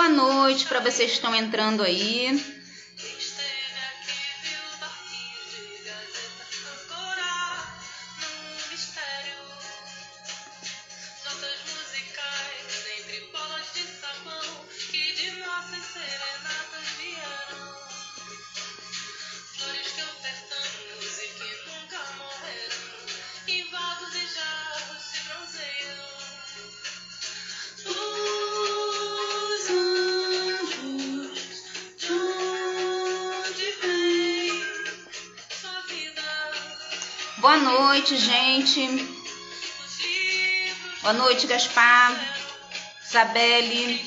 Boa noite para vocês que estão entrando aí. Boa noite, gente. Boa noite, Gaspar, Isabelle.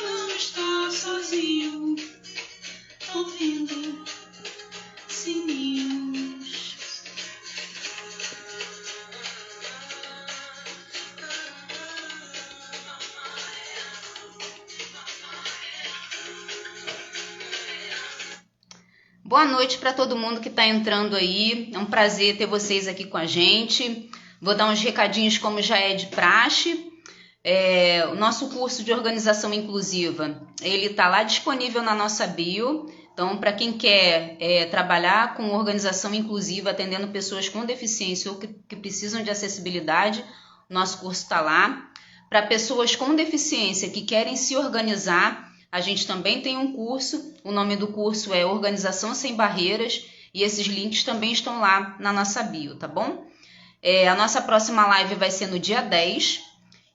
Não está sozinho, ouvindo sininhos. Boa noite para todo mundo que está entrando aí. É um prazer ter vocês aqui com a gente. Vou dar uns recadinhos como já é de praxe. O nosso curso de organização inclusiva, ele está lá disponível na nossa bio. Então, para quem quer trabalhar com organização inclusiva, atendendo pessoas com deficiência ou que precisam de acessibilidade, nosso curso está lá. Para pessoas com deficiência que querem se organizar, a gente também tem um curso, o nome do curso é Organização Sem Barreiras, e esses links também estão lá na nossa bio, tá bom? A nossa próxima live vai ser no dia 10,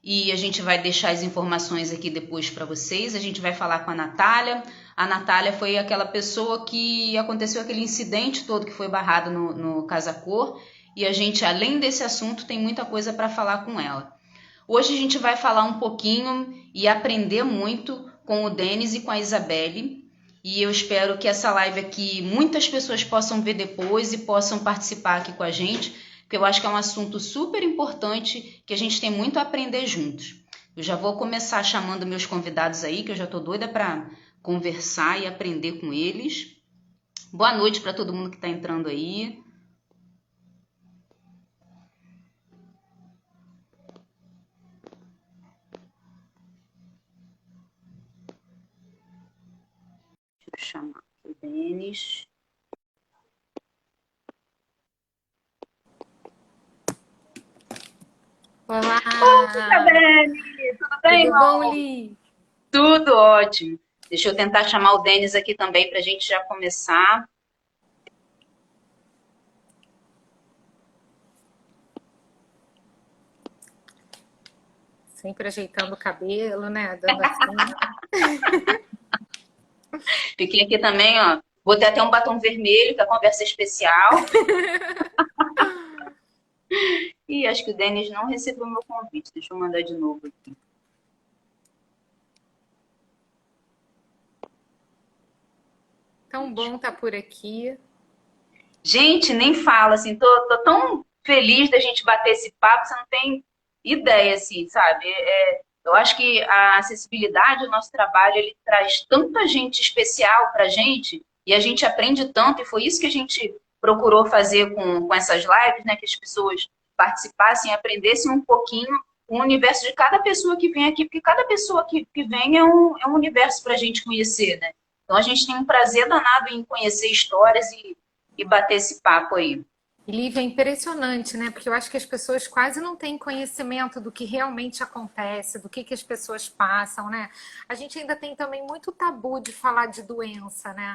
e a gente vai deixar as informações aqui depois para vocês. A gente vai falar com a Natália. A Natália foi aquela pessoa que aconteceu aquele incidente todo que foi barrado no Casa Cor, e a gente, além desse assunto, tem muita coisa para falar com ela. Hoje a gente vai falar um pouquinho e aprender muito com o Denis e com a Isabelle, e eu espero que essa live aqui muitas pessoas possam ver depois e possam participar aqui com a gente, porque eu acho que é um assunto super importante que a gente tem muito a aprender juntos. Eu já vou começar chamando meus convidados aí, que eu já estou doida para conversar e aprender com eles. Boa noite para todo mundo que está entrando aí. Deixa eu chamar o Denis. Olá! Oi, Isabelle! Tudo bem, Tudo bom, Li? Tudo ótimo. Deixa eu tentar chamar o Denis aqui também para a gente já começar. Sempre ajeitando o cabelo, né? Dando assim. Fiquei aqui também, ó. Botei até um batom vermelho, que a conversa é especial. E acho que o Denis não recebeu o meu convite. Deixa eu mandar de novo aqui. Tão bom estar por aqui. Gente, nem fala, assim, tô tão feliz da gente bater esse papo, você não tem ideia, assim, sabe? Eu acho que a acessibilidade, o nosso trabalho, ele traz tanta gente especial pra gente, e a gente aprende tanto, e foi isso que a gente procurou fazer com essas lives, né? Que as pessoas participassem, aprendessem um pouquinho o universo de cada pessoa que vem aqui, porque cada pessoa que vem é um universo pra gente conhecer, né? Então a gente tem um prazer danado em conhecer histórias e bater esse papo aí. E Lívia, é impressionante, né? Porque eu acho que as pessoas quase não têm conhecimento do que realmente acontece, do que as pessoas passam, né? A gente ainda tem também muito tabu de falar de doença, né?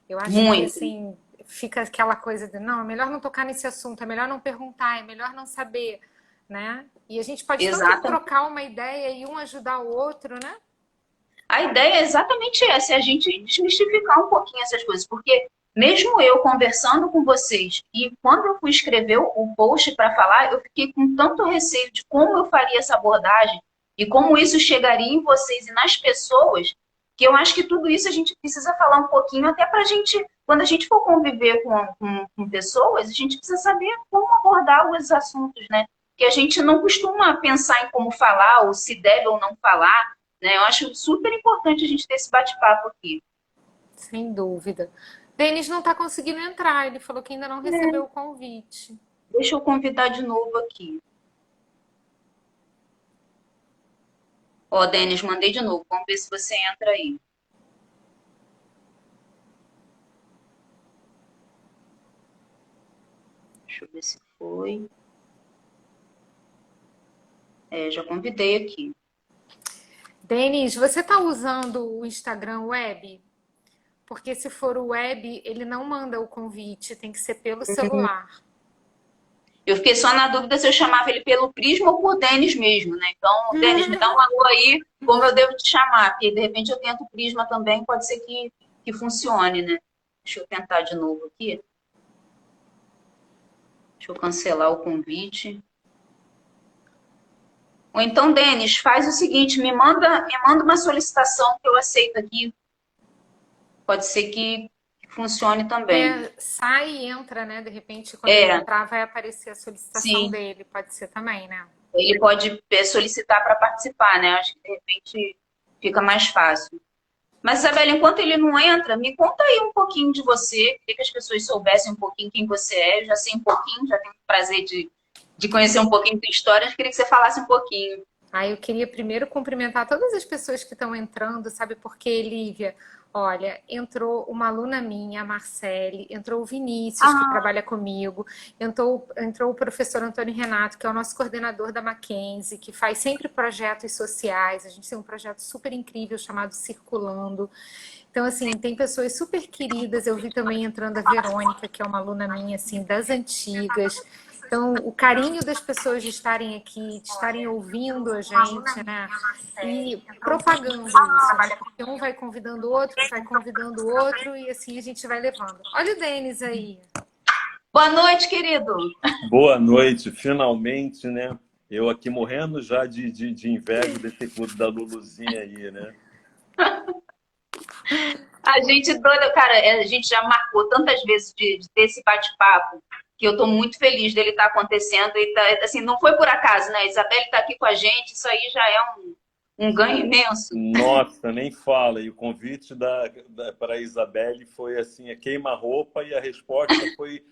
Eu acho que, Muito. assim, fica aquela coisa de, não, é melhor não tocar nesse assunto, é melhor não perguntar, é melhor não saber, né? E a gente pode tanto Exatamente. trocar uma ideia e um ajudar o outro, né? A ideia é exatamente essa, é a gente desmistificar um pouquinho essas coisas, porque mesmo eu conversando com vocês e quando eu fui escrever o post para falar, eu fiquei com tanto receio de como eu faria essa abordagem e como isso chegaria em vocês e nas pessoas, que eu acho que tudo isso a gente precisa falar um pouquinho, até para a gente, quando a gente for conviver com pessoas, a gente precisa saber como abordar os assuntos, né? Que a gente não costuma pensar em como falar, ou se deve ou não falar, né? Eu acho super importante a gente ter esse bate-papo aqui. Sem dúvida. Denis não está conseguindo entrar, ele falou que ainda não recebeu o convite. Deixa eu convidar de novo aqui. Ó, Denis, mandei de novo. Vamos ver se você entra aí. Deixa eu ver se foi. Já convidei aqui. Denis, você está usando o Instagram Web? Porque se for o web, ele não manda o convite, tem que ser pelo celular. Eu fiquei só na dúvida se eu chamava ele pelo Prisma ou por Denis mesmo, né? Então, Denis, me dá um alô aí, como eu devo te chamar, porque de repente eu tento o Prisma também, pode ser que funcione, né? Deixa eu tentar de novo aqui. Deixa eu cancelar o convite. Ou então, Denis, faz o seguinte, me manda uma solicitação que eu aceito aqui. Pode ser que funcione também. Sai e entra, né? De repente, quando ele entrar, vai aparecer a solicitação Sim. dele. Pode ser também, né? Ele pode solicitar para participar, né? Acho que de repente fica mais fácil. Mas, Isabela, enquanto ele não entra, me conta aí um pouquinho de você. Queria que as pessoas soubessem um pouquinho quem você é. Eu já sei um pouquinho, já tenho o prazer de conhecer um pouquinho da história. Eu queria que você falasse um pouquinho. Eu queria primeiro cumprimentar todas as pessoas que estão entrando, sabe por quê, Lívia? Olha, entrou uma aluna minha, a Marcele, entrou o Vinícius, que trabalha comigo, entrou o professor Antônio Renato, que é o nosso coordenador da Mackenzie, que faz sempre projetos sociais. A gente tem um projeto super incrível chamado Circulando. Então, assim, tem pessoas super queridas. Eu vi também entrando a Verônica, que é uma aluna minha, assim, das antigas. Então, o carinho das pessoas de estarem aqui, de estarem ouvindo a gente, né? E propagando isso, né? Porque um vai convidando o outro, vai convidando o outro, e assim a gente vai levando. Olha o Denis aí. Boa noite, querido. Boa noite, finalmente, né? Eu aqui morrendo já de inveja desse clube da Luluzinha aí, né? A gente doida, cara, a gente já marcou tantas vezes de ter esse bate-papo que eu estou muito feliz dele estar acontecendo. E tá, assim, não foi por acaso, né? A Isabelle está aqui com a gente, isso aí já é um ganho imenso. Nossa, nem fala. E o convite para a Isabelle foi assim, a queima-roupa, e a resposta foi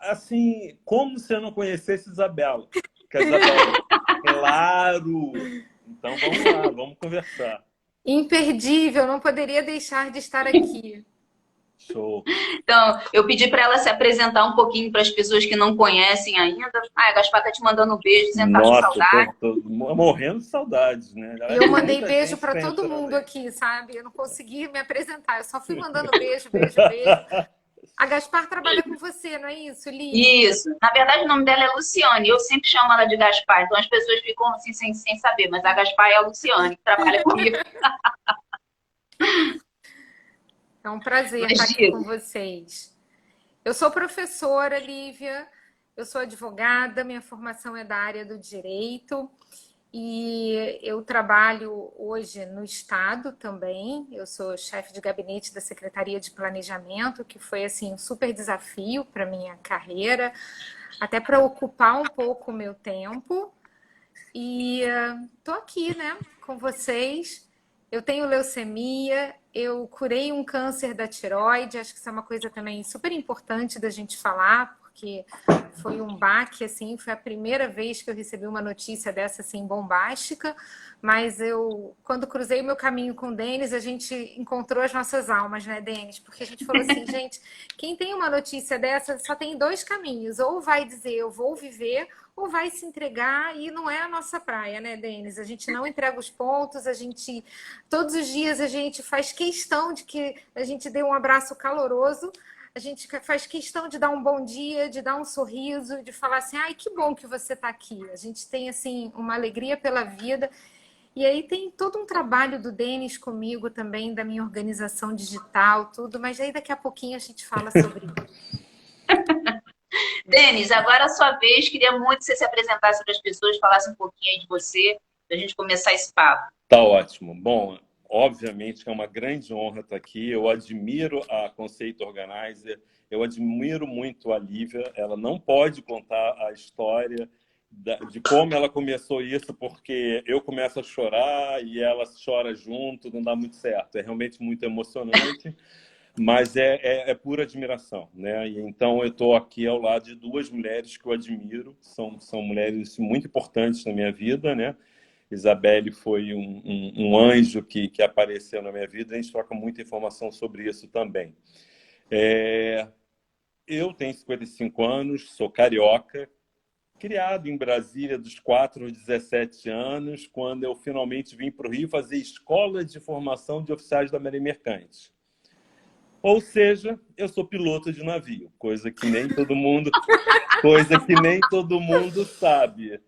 assim, como se eu não conhecesse Isabela. Que a Isabela, claro! Então vamos lá, vamos conversar. Imperdível, não poderia deixar de estar aqui. Show. Então, eu pedi para ela se apresentar um pouquinho para as pessoas que não conhecem ainda. A Gaspar tá te mandando um beijo, dizendo que tá com saudade. Tô morrendo de saudades, né? Eu mandei beijo para todo mundo aqui, sabe? Eu não consegui me apresentar, eu só fui mandando beijo, beijo, beijo. A Gaspar trabalha com você, não é isso, Li? Isso. Na verdade, o nome dela é Luciane. Eu sempre chamo ela de Gaspar, então as pessoas ficam assim sem saber, mas a Gaspar é a Luciane, que trabalha comigo. É um prazer estar aqui com vocês. Eu sou professora, Lívia, eu sou advogada, minha formação é da área do direito e eu trabalho hoje no Estado também. Eu sou chefe de gabinete da Secretaria de Planejamento, que foi assim um super desafio para minha carreira, até para ocupar um pouco o meu tempo. E estou aqui, né, com vocês. Eu tenho leucemia, eu curei um câncer da tireoide, acho que isso é uma coisa também super importante da gente falar, porque foi um baque, assim, foi a primeira vez que eu recebi uma notícia dessa, assim, bombástica, mas quando cruzei o meu caminho com o Denis, a gente encontrou as nossas almas, né, Denis? Porque a gente falou assim, gente, quem tem uma notícia dessa só tem dois caminhos, ou vai dizer eu vou viver, ou vai se entregar, e não é a nossa praia, né, Denis? A gente não entrega os pontos, todos os dias a gente faz questão de que a gente dê um abraço caloroso, a gente faz questão de dar um bom dia, de dar um sorriso, de falar assim, ai, que bom que você está aqui. A gente tem, assim, uma alegria pela vida. E aí tem todo um trabalho do Denis comigo também, da minha organização digital, tudo, mas aí daqui a pouquinho a gente fala sobre isso. Denis, agora é a sua vez. Queria muito que você se apresentasse para as pessoas, falasse um pouquinho aí de você, para a gente começar esse papo. Tá ótimo. Bom, obviamente que é uma grande honra estar aqui. Eu admiro a Conceito Organizer, eu admiro muito a Lívia. Ela não pode contar a história de como ela começou isso, porque eu começo a chorar e ela chora junto, não dá muito certo. É realmente muito emocionante. Mas é pura admiração, né? E então eu estou aqui ao lado de duas mulheres que eu admiro, são mulheres muito importantes na minha vida, né? Isabelle foi um anjo que apareceu na minha vida. A gente troca muita informação sobre isso também. Eu tenho 55 anos, sou carioca, criado em Brasília dos 4 aos 17 anos, quando eu finalmente vim para o Rio fazer escola de formação de oficiais da Marinha Mercante. Ou seja, eu sou piloto de navio, coisa que nem todo mundo sabe.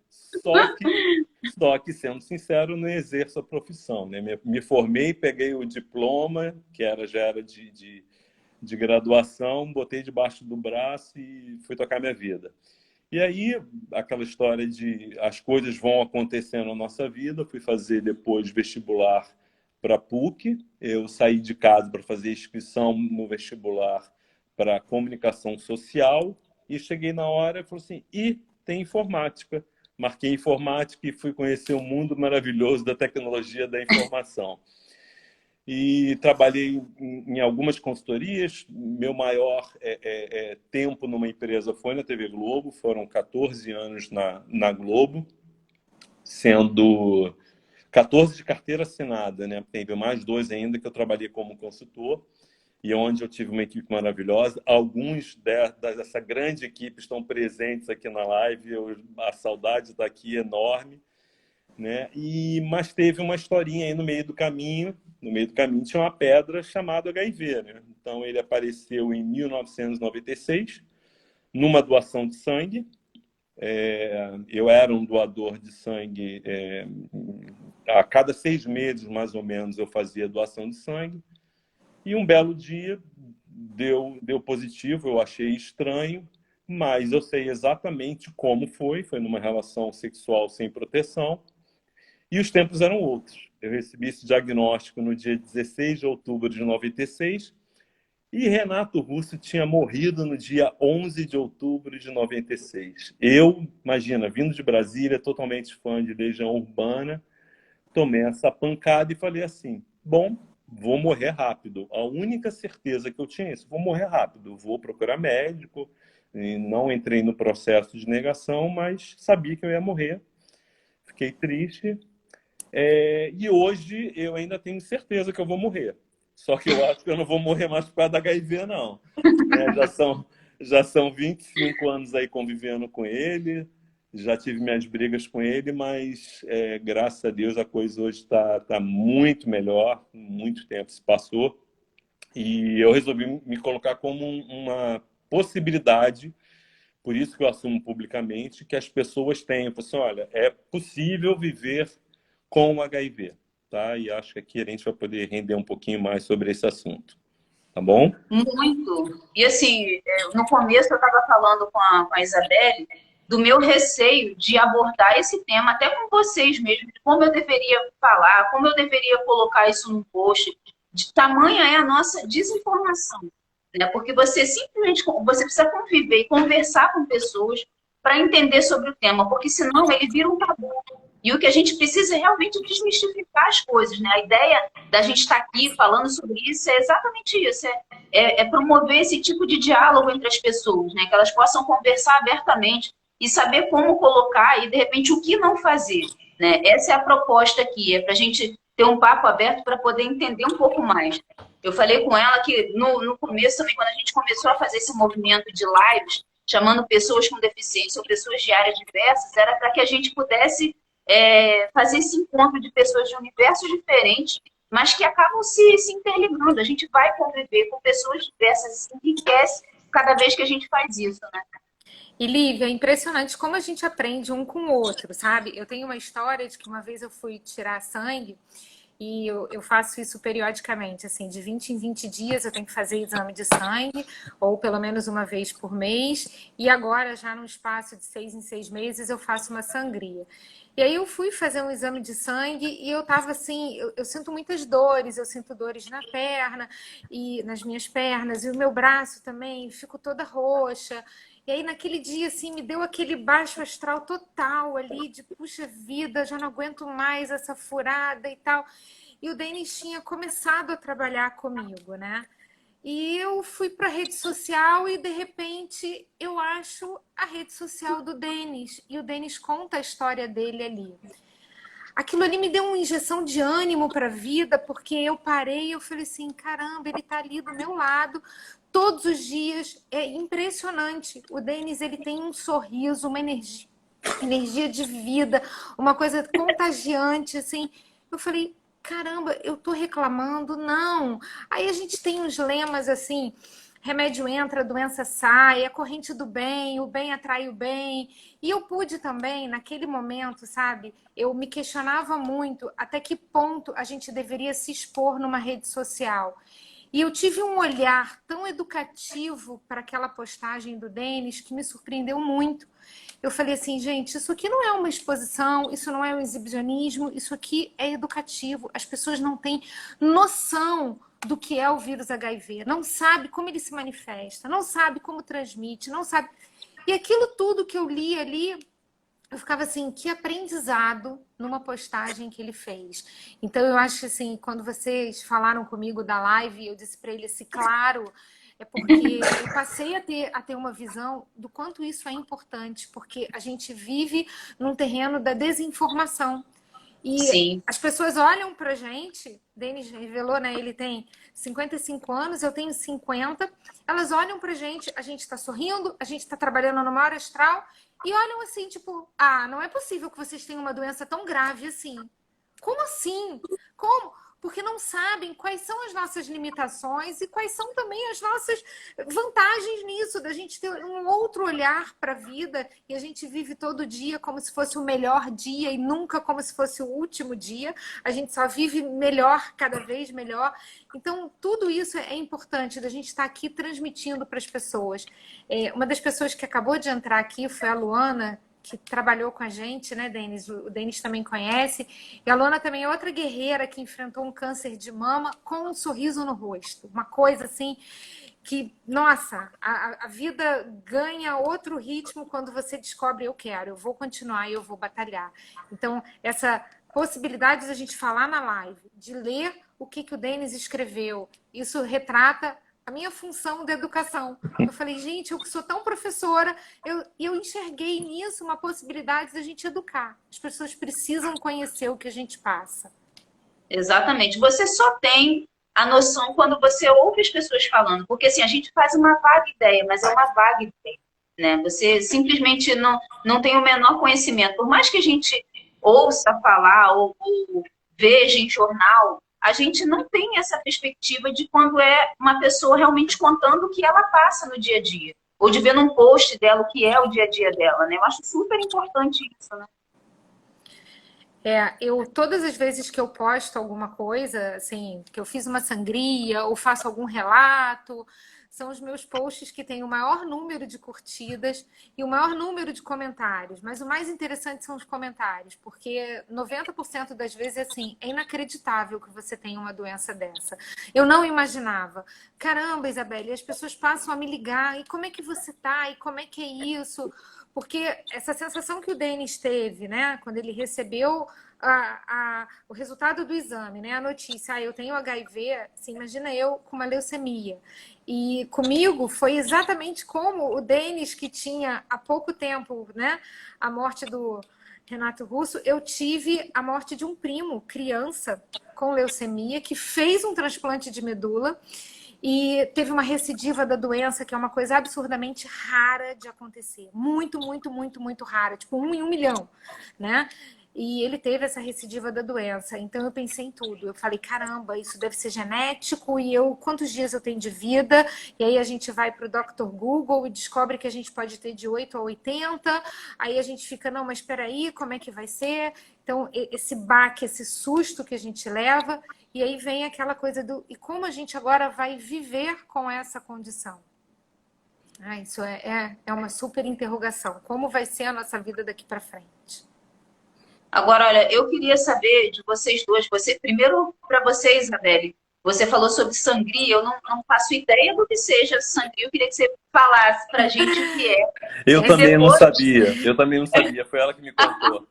Só que, sendo sincero, não exerço a profissão, né? Me formei, peguei o diploma, que já era de graduação, botei debaixo do braço e fui tocar minha vida. E aí, aquela história de as coisas vão acontecendo na nossa vida, fui fazer depois vestibular para a PUC, eu saí de casa para fazer inscrição no vestibular para comunicação social e cheguei na hora e falei assim, tem informática. Marquei informática e fui conhecer o mundo maravilhoso da tecnologia da informação. E trabalhei em algumas consultorias. Meu maior tempo numa empresa foi na TV Globo, foram 14 anos na Globo, sendo 14 de carteira assinada, né? Teve mais 2 ainda que eu trabalhei como consultor, e onde eu tive uma equipe maravilhosa. Alguns dessa grande equipe estão presentes aqui na live, a saudade está aqui enorme, né? Mas teve uma historinha aí no meio do caminho. No meio do caminho tinha uma pedra chamada HIV, né? Então ele apareceu em 1996 numa doação de sangue. Eu era um doador de sangue. A cada 6 meses, mais ou menos, eu fazia doação de sangue. E um belo dia deu positivo, eu achei estranho, mas eu sei exatamente como foi. Foi numa relação sexual sem proteção. E os tempos eram outros. Eu recebi esse diagnóstico no dia 16 de outubro de 96 e Renato Russo tinha morrido no dia 11 de outubro de 96. Eu, imagina, vindo de Brasília, totalmente fã de Legião Urbana, tomei essa pancada e falei assim, bom, vou morrer rápido. A única certeza que eu tinha é isso, vou morrer rápido, vou procurar médico. E não entrei no processo de negação, mas sabia que eu ia morrer. Fiquei triste. E hoje eu ainda tenho certeza que eu vou morrer. Só que eu acho que eu não vou morrer mais por causa da HIV, não. Já são 25 anos aí convivendo com ele, já tive minhas brigas com ele, mas graças a Deus a coisa hoje está muito melhor, muito tempo se passou. E eu resolvi me colocar como uma possibilidade, por isso que eu assumo publicamente, que as pessoas tenham. Eu falo assim, olha, é possível viver com o HIV, tá? E acho que aqui a gente vai poder render um pouquinho mais sobre esse assunto, tá bom? Muito. E assim, no começo eu estava falando com a Isabelle do meu receio de abordar esse tema, até com vocês mesmos, de como eu deveria falar, como eu deveria colocar isso no post, de tamanha é a nossa desinformação, né? Porque você simplesmente você precisa conviver e conversar com pessoas para entender sobre o tema, porque senão ele vira um tabu. E o que a gente precisa é realmente desmistificar as coisas, né? A ideia da gente estar aqui falando sobre isso é exatamente isso, é promover esse tipo de diálogo entre as pessoas, né? Que elas possam conversar abertamente e saber como colocar e, de repente, o que não fazer, né? Essa é a proposta aqui, é para a gente ter um papo aberto para poder entender um pouco mais. Eu falei com ela que no começo também, quando a gente começou a fazer esse movimento de lives, chamando pessoas com deficiência ou pessoas de áreas diversas, era para que a gente pudesse fazer esse encontro de pessoas de universos diferentes, mas que acabam se interligando. A gente vai conviver com pessoas diversas, se enriquece cada vez que a gente faz isso, né? E Lívia, é impressionante como a gente aprende um com o outro, sabe? Eu tenho uma história de que uma vez eu fui tirar sangue e eu faço isso periodicamente, assim, de 20 em 20 dias eu tenho que fazer exame de sangue, ou pelo menos uma vez por mês, e agora já no espaço de 6 em 6 meses eu faço uma sangria. E aí eu fui fazer um exame de sangue e eu tava assim, eu sinto muitas dores, eu sinto dores na perna e nas minhas pernas, e o meu braço também, fico toda roxa. E aí naquele dia assim me deu aquele baixo astral total ali de puxa vida, já não aguento mais essa furada e tal. E o Denis tinha começado a trabalhar comigo, né? E eu fui para a rede social e, de repente, eu acho a rede social do Denis. E o Denis conta a história dele ali. aquilo ali me deu uma injeção de ânimo para a vida, porque eu parei e eu falei assim, caramba, ele está ali do meu lado todos os dias. É impressionante. O Denis, ele tem um sorriso, uma energia de vida, uma coisa contagiante, assim. Eu falei, caramba, eu tô reclamando? Não. Aí a gente tem uns lemas assim, remédio entra, doença sai, a corrente do bem, o bem atrai o bem. E eu pude também, naquele momento, sabe? Eu me questionava muito até que ponto a gente deveria se expor numa rede social. E eu tive um olhar tão educativo para aquela postagem do Denis que me surpreendeu muito. Eu falei assim, gente, isso aqui não é uma exposição, isso não é um exibicionismo, isso aqui é educativo. As pessoas não têm noção do que é o vírus HIV, não sabe como ele se manifesta, não sabe como transmite, não sabe. E aquilo tudo que eu li ali, eu ficava assim, que aprendizado numa postagem que ele fez. Então eu acho que assim, quando vocês falaram comigo da live, eu disse para ele assim, claro, é porque eu passei a ter uma visão do quanto isso é importante, porque a gente vive num terreno da desinformação. E Sim. as pessoas olham pra gente, Denis revelou, né? Ele tem 55 anos, eu tenho 50. Elas olham pra gente, a gente tá sorrindo, a gente tá trabalhando no maior astral e olham assim, tipo, ah, não é possível que vocês tenham uma doença tão grave assim. Como assim? Como? Porque não sabem quais são as nossas limitações e quais são também as nossas vantagens nisso, da gente ter um outro olhar para a vida e a gente vive todo dia como se fosse o melhor dia e nunca como se fosse o último dia. A gente só vive melhor, cada vez melhor. Então, tudo isso é importante da gente estar aqui transmitindo para as pessoas. Uma das pessoas que acabou de entrar aqui foi a Luana, que trabalhou com a gente, né, Denis? O Denis também conhece. E a Luana também é outra guerreira que enfrentou um câncer de mama com um sorriso no rosto. Uma coisa assim que, nossa, a vida ganha outro ritmo quando você descobre, eu quero, eu vou continuar, eu vou batalhar. Então, essa possibilidade de a gente falar na live, de ler o que o Denis escreveu, isso retrata a minha função de educação. Eu falei, gente, eu que sou tão professora, eu enxerguei nisso uma possibilidade de a gente educar. As pessoas precisam conhecer o que a gente passa. Exatamente. Você só tem a noção quando você ouve as pessoas falando, porque assim, a gente faz uma vaga ideia, mas é uma vaga ideia, né? Você simplesmente não tem o menor conhecimento. Por mais que a gente ouça falar ou veja em jornal, a gente não tem essa perspectiva de quando é uma pessoa realmente contando o que ela passa no dia a dia. Ou de ver num post dela o que é o dia a dia dela, né? Eu acho super importante isso, né? Todas as vezes que eu posto alguma coisa, assim, que eu fiz uma sangria ou faço algum relato, são os meus posts que têm o maior número de curtidas e o maior número de comentários. Mas o mais interessante são os comentários, porque 90% das vezes é assim, é inacreditável que você tenha uma doença dessa. Eu não imaginava. Caramba, Isabelle, as pessoas passam a me ligar, e como é que você tá? E como é que é isso? Porque essa sensação que o Denis teve, né, quando ele recebeu o resultado do exame, né, a notícia, eu tenho HIV, assim, imagina eu com uma leucemia. E comigo foi exatamente como o Denis, que tinha há pouco tempo, né, a morte do Renato Russo, eu tive a morte de um primo, criança, com leucemia, que fez um transplante de medula e teve uma recidiva da doença, que é uma coisa absurdamente rara de acontecer. Muito, muito, muito, muito rara. Tipo, 1 em 1 milhão, né? E ele teve essa recidiva da doença. Então eu pensei em tudo. Eu falei, caramba, isso deve ser genético. E quantos dias eu tenho de vida? E aí a gente vai para o Dr. Google e descobre que a gente pode ter de 8 a 80. Aí a gente fica, não, mas espera aí, como é que vai ser? Então, esse baque, esse susto que a gente leva, e aí vem aquela coisa do... E como a gente agora vai viver com essa condição? Isso é uma super interrogação. Como vai ser a nossa vida daqui para frente? Agora, olha, eu queria saber de vocês duas. Primeiro, para você, Isabelle, você falou sobre sangria, eu não faço ideia do que seja sangria, eu queria que você falasse para a gente o que é. Eu também não sabia, foi ela que me contou.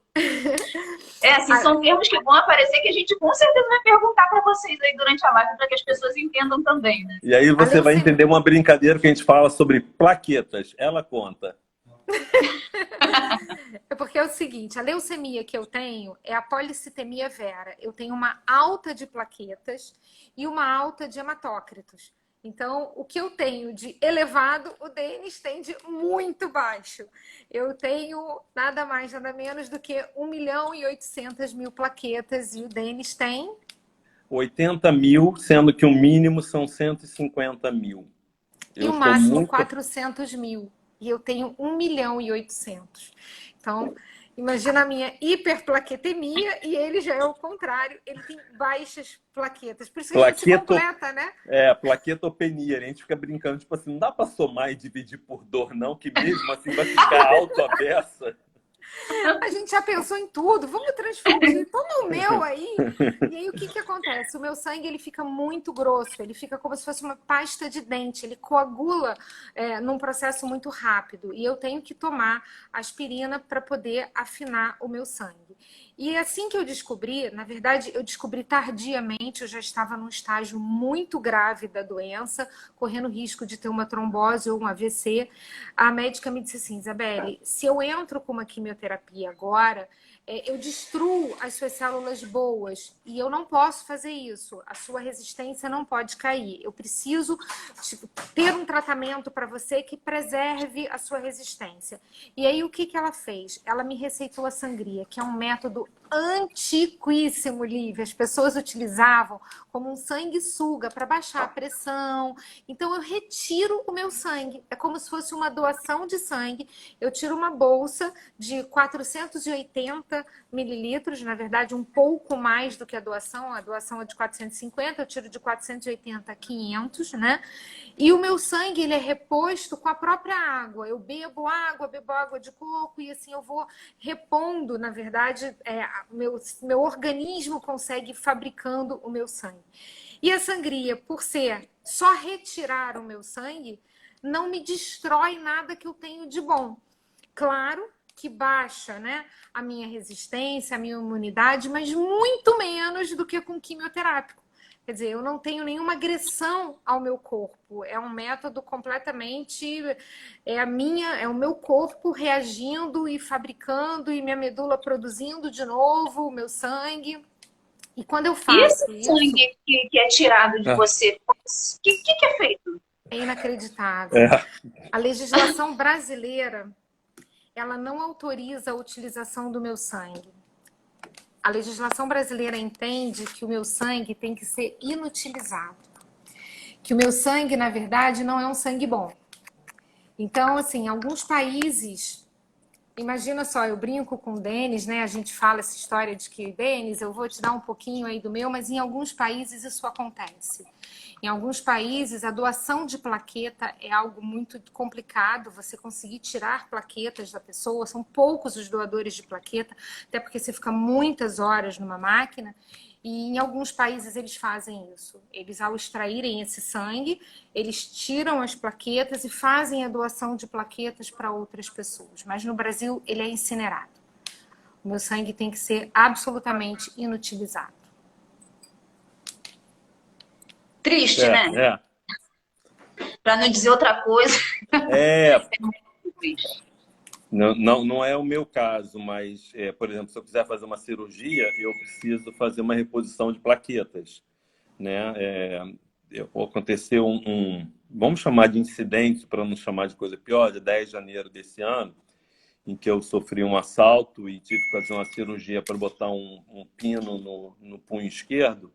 Assim, são termos que vão aparecer que a gente com certeza vai perguntar para vocês aí durante a live, para que as pessoas entendam também, né? E aí você vai entender uma brincadeira que a gente fala sobre plaquetas. Ela conta. É porque é o seguinte, a leucemia que eu tenho é a policitemia vera. Eu tenho uma alta de plaquetas e uma alta de hematócritos. Então, o que eu tenho de elevado, o Denis tem de muito baixo. Eu tenho nada mais, nada menos do que 1.800.000 plaquetas e o Denis tem 80 mil, sendo que o mínimo são 150 mil. e Eu o sou máximo muito 400.000. E eu tenho 1.800.000. Então, imagina a minha hiperplaquetemia e ele já é o contrário. Ele tem baixas plaquetas. Por isso que a gente se plaqueto, completa, né? plaquetopenia. A gente fica brincando, tipo assim, não dá para somar e dividir por dor, não, que mesmo assim vai ficar alto a beça. A gente já pensou em tudo. Vamos transfundir. Toma o meu aí. E aí o que que acontece? O meu sangue ele fica muito grosso. Ele fica como se fosse uma pasta de dente. Ele coagula num processo muito rápido. E eu tenho que tomar aspirina para poder afinar o meu sangue. E assim que eu descobri, na verdade, eu descobri tardiamente, eu já estava num estágio muito grave da doença, correndo risco de ter uma trombose ou um AVC. A médica me disse assim, Isabelle, se eu entro com uma quimioterapia agora, eu destruo as suas células boas e eu não posso fazer isso. A sua resistência não pode cair. Eu preciso ter um tratamento para você que preserve a sua resistência. E aí o que que ela fez? Ela me receitou a sangria, que é um método antiquíssimo, Lívia. As pessoas utilizavam como um sanguessuga para baixar a pressão. Então eu retiro o meu sangue. É como se fosse uma doação de sangue. Eu tiro uma bolsa de 480 mililitros, na verdade um pouco mais do que a doação é de 450, eu tiro de 480 a 500, né? E o meu sangue ele é reposto com a própria água. Eu bebo água de coco e assim eu vou repondo, na verdade, meu organismo consegue ir fabricando o meu sangue. E a sangria, por ser só retirar o meu sangue, não me destrói nada que eu tenho de bom. Claro que baixa, né, a minha resistência, a minha imunidade, mas muito menos do que com quimioterápico. Quer dizer, eu não tenho nenhuma agressão ao meu corpo. É um método completamente é o meu corpo reagindo e fabricando e minha medula produzindo de novo o meu sangue. E quando eu E esse faço isso, sangue que é tirado de Ah, você, o que é feito? é inacreditável. é. A legislação brasileira, ela não autoriza a utilização do meu sangue. A legislação brasileira entende que o meu sangue tem que ser inutilizado. Que o meu sangue, na verdade, não é um sangue bom. Então, assim, alguns países... Imagina só, eu brinco com o Denis, né? A gente fala essa história de que, Denis, eu vou te dar um pouquinho aí do meu, mas em alguns países isso acontece. Em alguns países, a doação de plaqueta é algo muito complicado, você conseguir tirar plaquetas da pessoa, são poucos os doadores de plaqueta, até porque você fica muitas horas numa máquina, e em alguns países eles fazem isso. Eles, ao extraírem esse sangue, eles tiram as plaquetas e fazem a doação de plaquetas para outras pessoas. Mas no Brasil, ele é incinerado. O meu sangue tem que ser absolutamente inutilizado. Triste, né? É, Para não dizer outra coisa. é. Triste. Não é o meu caso, mas, por exemplo, se eu quiser fazer uma cirurgia, eu preciso fazer uma reposição de plaquetas, né? Aconteceu vamos chamar de incidente, para não chamar de coisa pior, de 10 de janeiro desse ano, em que eu sofri um assalto e tive que fazer uma cirurgia para botar um pino no punho esquerdo.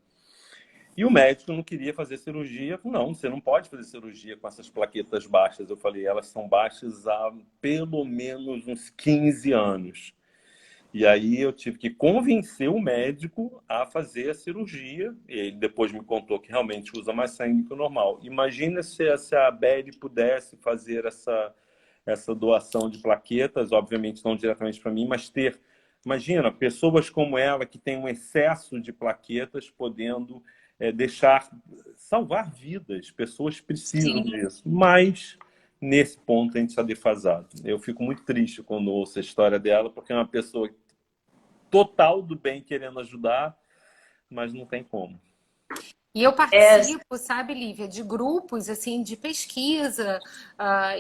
E o médico não queria fazer cirurgia. Não, você não pode fazer cirurgia com essas plaquetas baixas. Eu falei, elas são baixas há pelo menos uns 15 anos. E aí eu tive que convencer o médico a fazer a cirurgia. Ele depois me contou que realmente usa mais sangue que o normal. Imagina se a Beli pudesse fazer essa doação de plaquetas, obviamente não diretamente para mim, mas ter... Imagina, pessoas como ela que tem um excesso de plaquetas podendo salvar vidas. Pessoas precisam Sim. disso. Mas, nesse ponto, a gente está defasado. Eu fico muito triste quando ouço a história dela, porque é uma pessoa total do bem querendo ajudar, mas não tem como. E eu É, participo, sabe, Lívia, de grupos assim de pesquisa.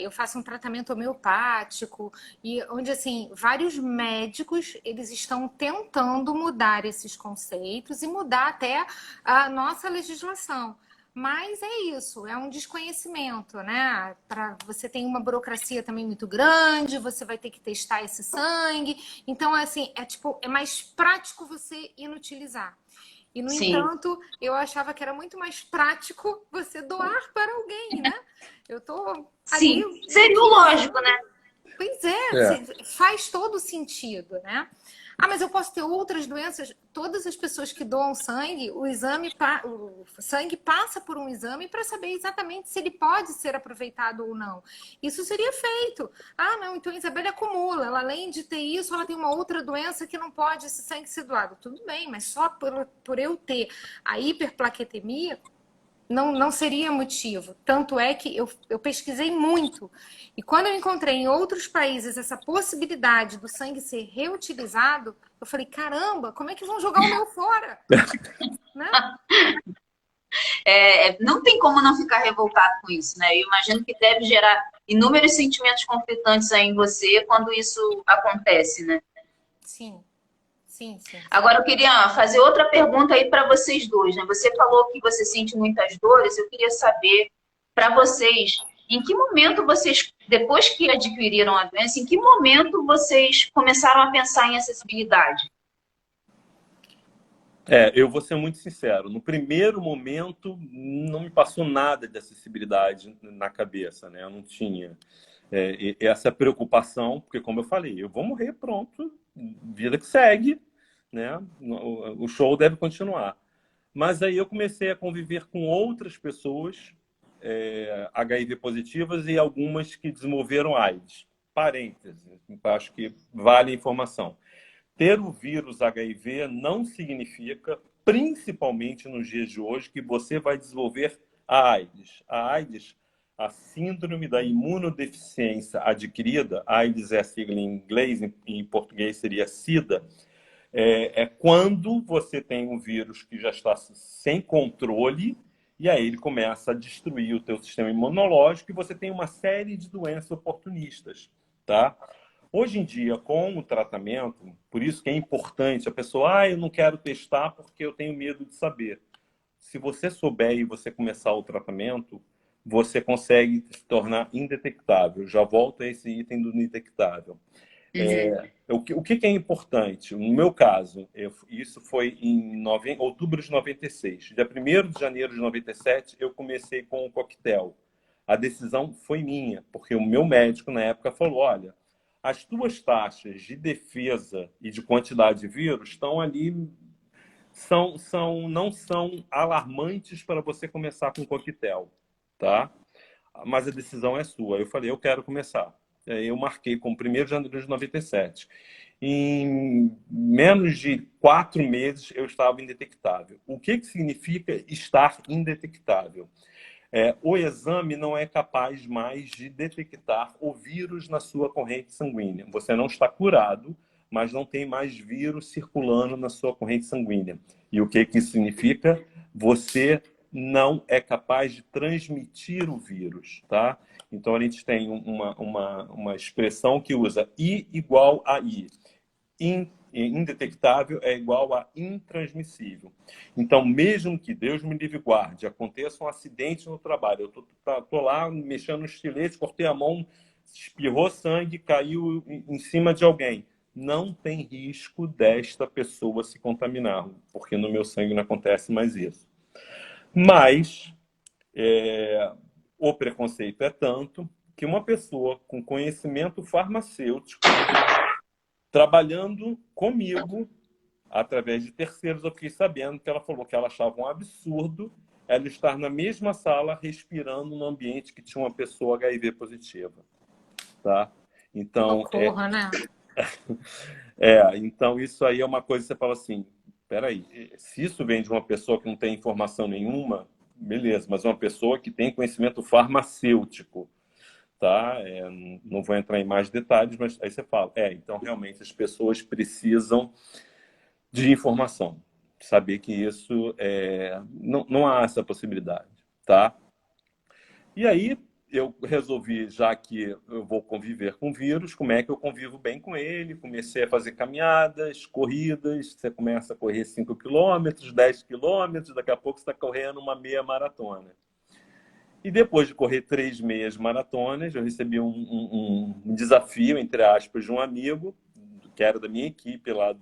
Eu faço um tratamento homeopático e onde assim vários médicos eles estão tentando mudar esses conceitos e mudar até a nossa legislação. Mas é isso, é um desconhecimento, né? Para você tem uma burocracia também muito grande, você vai ter que testar esse sangue. Então, assim, é tipo, é mais prático você inutilizar. E, no sim, entanto, eu achava que era muito mais prático você doar para alguém, né? Eu tô ali sim. Seria o lógico, utilizando. né? Pois é, É. faz todo sentido, né? Ah, mas eu posso ter outras doenças. Todas as pessoas que doam sangue, o sangue passa por um exame para saber exatamente se ele pode ser aproveitado ou não. Isso seria feito. Ah, não, então a Isabela acumula. Ela, além de ter isso, ela tem uma outra doença que não pode esse sangue ser doado. Tudo bem, mas só por eu ter a hiperplaquetemia, não seria motivo. Tanto é que eu pesquisei muito. E quando eu encontrei em outros países essa possibilidade do sangue ser reutilizado, eu falei, caramba, como é que vão jogar o meu fora? Né? Não tem como não ficar revoltado com isso, né? Eu imagino que deve gerar inúmeros sentimentos conflitantes aí em você quando isso acontece, né? Sim, sim, sim, sim. Agora eu queria fazer outra pergunta aí para vocês dois, né? Você falou que você sente muitas dores, eu queria saber para vocês, em que momento vocês, depois que adquiriram a doença, em que momento vocês começaram a pensar em acessibilidade? Eu vou ser muito sincero. No primeiro momento, não me passou nada de acessibilidade na cabeça, né? Eu não tinha essa preocupação, porque, como eu falei, eu vou morrer, pronto, vida que segue, né? O show deve continuar. Mas aí eu comecei a conviver com outras pessoas HIV positivas e algumas que desenvolveram AIDS. Parênteses, acho que vale a informação. Ter o vírus HIV não significa, principalmente nos dias de hoje, que você vai desenvolver a AIDS. A AIDS, a síndrome da imunodeficiência adquirida, AIDS é a sigla em inglês, em português seria SIDA, é quando você tem um vírus que já está sem controle e aí ele começa a destruir o teu sistema imunológico e você tem uma série de doenças oportunistas, tá? Hoje em dia, com o tratamento, por isso que é importante a pessoa, eu não quero testar porque eu tenho medo de saber. Se você souber e você começar o tratamento, você consegue se tornar indetectável. Já volto a esse item do indetectável. Uhum. O que é importante? No meu caso, isso foi em outubro de 96. Dia 1º de janeiro de 97, eu comecei com o coquetel. A decisão foi minha, porque o meu médico na época falou, olha, as tuas taxas de defesa e de quantidade de vírus estão ali, não são alarmantes para você começar com coquetel, tá? Mas a decisão é sua. Eu falei, eu quero começar. Eu marquei com o 1º de janeiro de 97. Em menos de 4 meses, eu estava indetectável. O que significa estar indetectável? O exame não é capaz mais de detectar o vírus na sua corrente sanguínea. Você não está curado, mas não tem mais vírus circulando na sua corrente sanguínea. E o que isso significa? Você não é capaz de transmitir o vírus, tá? Então a gente tem uma expressão que usa I igual a I. Indetectável é igual a intransmissível. Então, mesmo que Deus me livre e guarde, aconteça um acidente no trabalho, eu tô lá mexendo no estilete, cortei a mão, espirrou sangue, caiu em cima de alguém. Não tem risco desta pessoa se contaminar, porque no meu sangue não acontece mais isso. Mas o preconceito é tanto que uma pessoa com conhecimento farmacêutico, trabalhando comigo, através de terceiros, eu fiquei sabendo que ela falou que ela achava um absurdo ela estar na mesma sala respirando num ambiente que tinha uma pessoa HIV positiva, tá? Então, Socorro, né? então isso aí é uma coisa que você fala assim, peraí, se isso vem de uma pessoa que não tem informação nenhuma, beleza, mas uma pessoa que tem conhecimento farmacêutico, tá? Não vou entrar em mais detalhes, mas aí você fala, então realmente as pessoas precisam de informação. saber que isso não há essa possibilidade, tá? E aí eu resolvi, já que eu vou conviver com o vírus, como é que eu convivo bem com ele? Comecei a fazer caminhadas, corridas, você começa a correr 5 quilômetros, 10 quilômetros, daqui a pouco você está correndo uma meia maratona. E depois de correr 3 meias maratonas, eu recebi um desafio, entre aspas, de um amigo, que era da minha equipe lá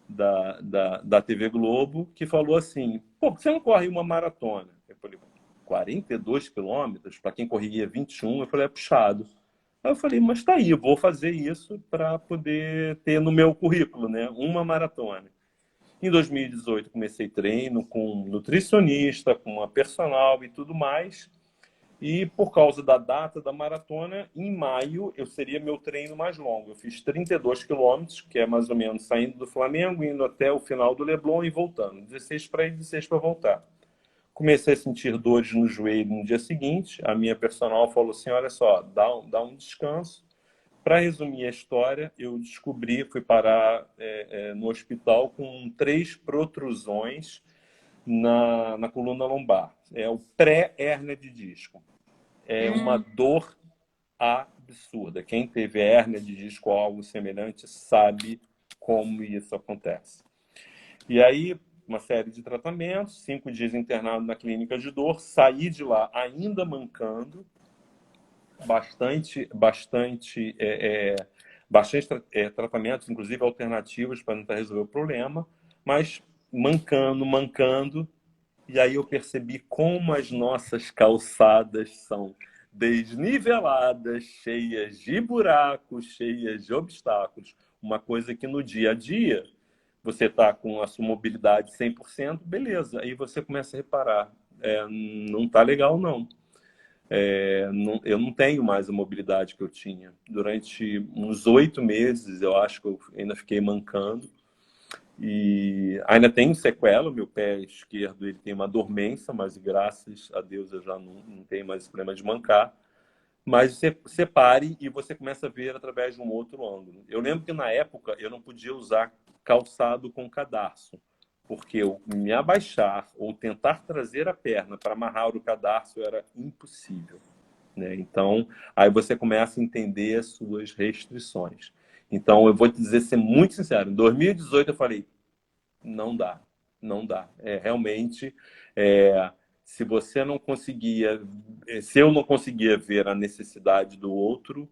da TV Globo, que falou assim, pô, por que você não corre uma maratona? Eu falei, 42 quilômetros, para quem corria 21, eu falei, é puxado. Aí eu falei, mas tá aí, eu vou fazer isso para poder ter no meu currículo, né, uma maratona. Em 2018, comecei treino com um nutricionista, com uma personal e tudo mais. E por causa da data da maratona, em maio, eu seria meu treino mais longo. Eu fiz 32 quilômetros, que é mais ou menos saindo do Flamengo, indo até o final do Leblon e voltando. 16 para ir, 16 para voltar. Comecei a sentir dores no joelho no dia seguinte. A minha personal falou assim, olha só, dá um descanso. Para resumir a história, eu descobri, fui parar no hospital com 3 protrusões na coluna lombar. É o pré-hérnia de disco. É uma dor absurda. Quem teve hérnia de disco ou algo semelhante sabe como isso acontece. E aí, uma série de tratamentos, 5 dias internado na clínica de dor, saí de lá ainda mancando, bastante tratamentos, inclusive alternativas para tentar resolver o problema, mas mancando, e aí eu percebi como as nossas calçadas são desniveladas, cheias de buracos, cheias de obstáculos, uma coisa que no dia a dia você está com a sua mobilidade 100%, beleza, aí você começa a reparar, não está legal não. Eu não tenho mais a mobilidade que eu tinha. Durante uns 8 meses, eu acho que eu ainda fiquei mancando. E ainda tenho sequela, meu pé esquerdo ele tem uma dormência, mas graças a Deus eu já não tenho mais esse problema de mancar. Mas você pare e você começa a ver através de um outro ângulo. Eu lembro que na época eu não podia usar calçado com cadarço, porque eu me abaixar ou tentar trazer a perna para amarrar o cadarço era impossível, né? Então, aí você começa a entender as suas restrições. Então, eu vou te dizer, ser muito sincero, em 2018 eu falei, não dá, não dá. Realmente, se você não conseguia, se eu não conseguia ver a necessidade do outro,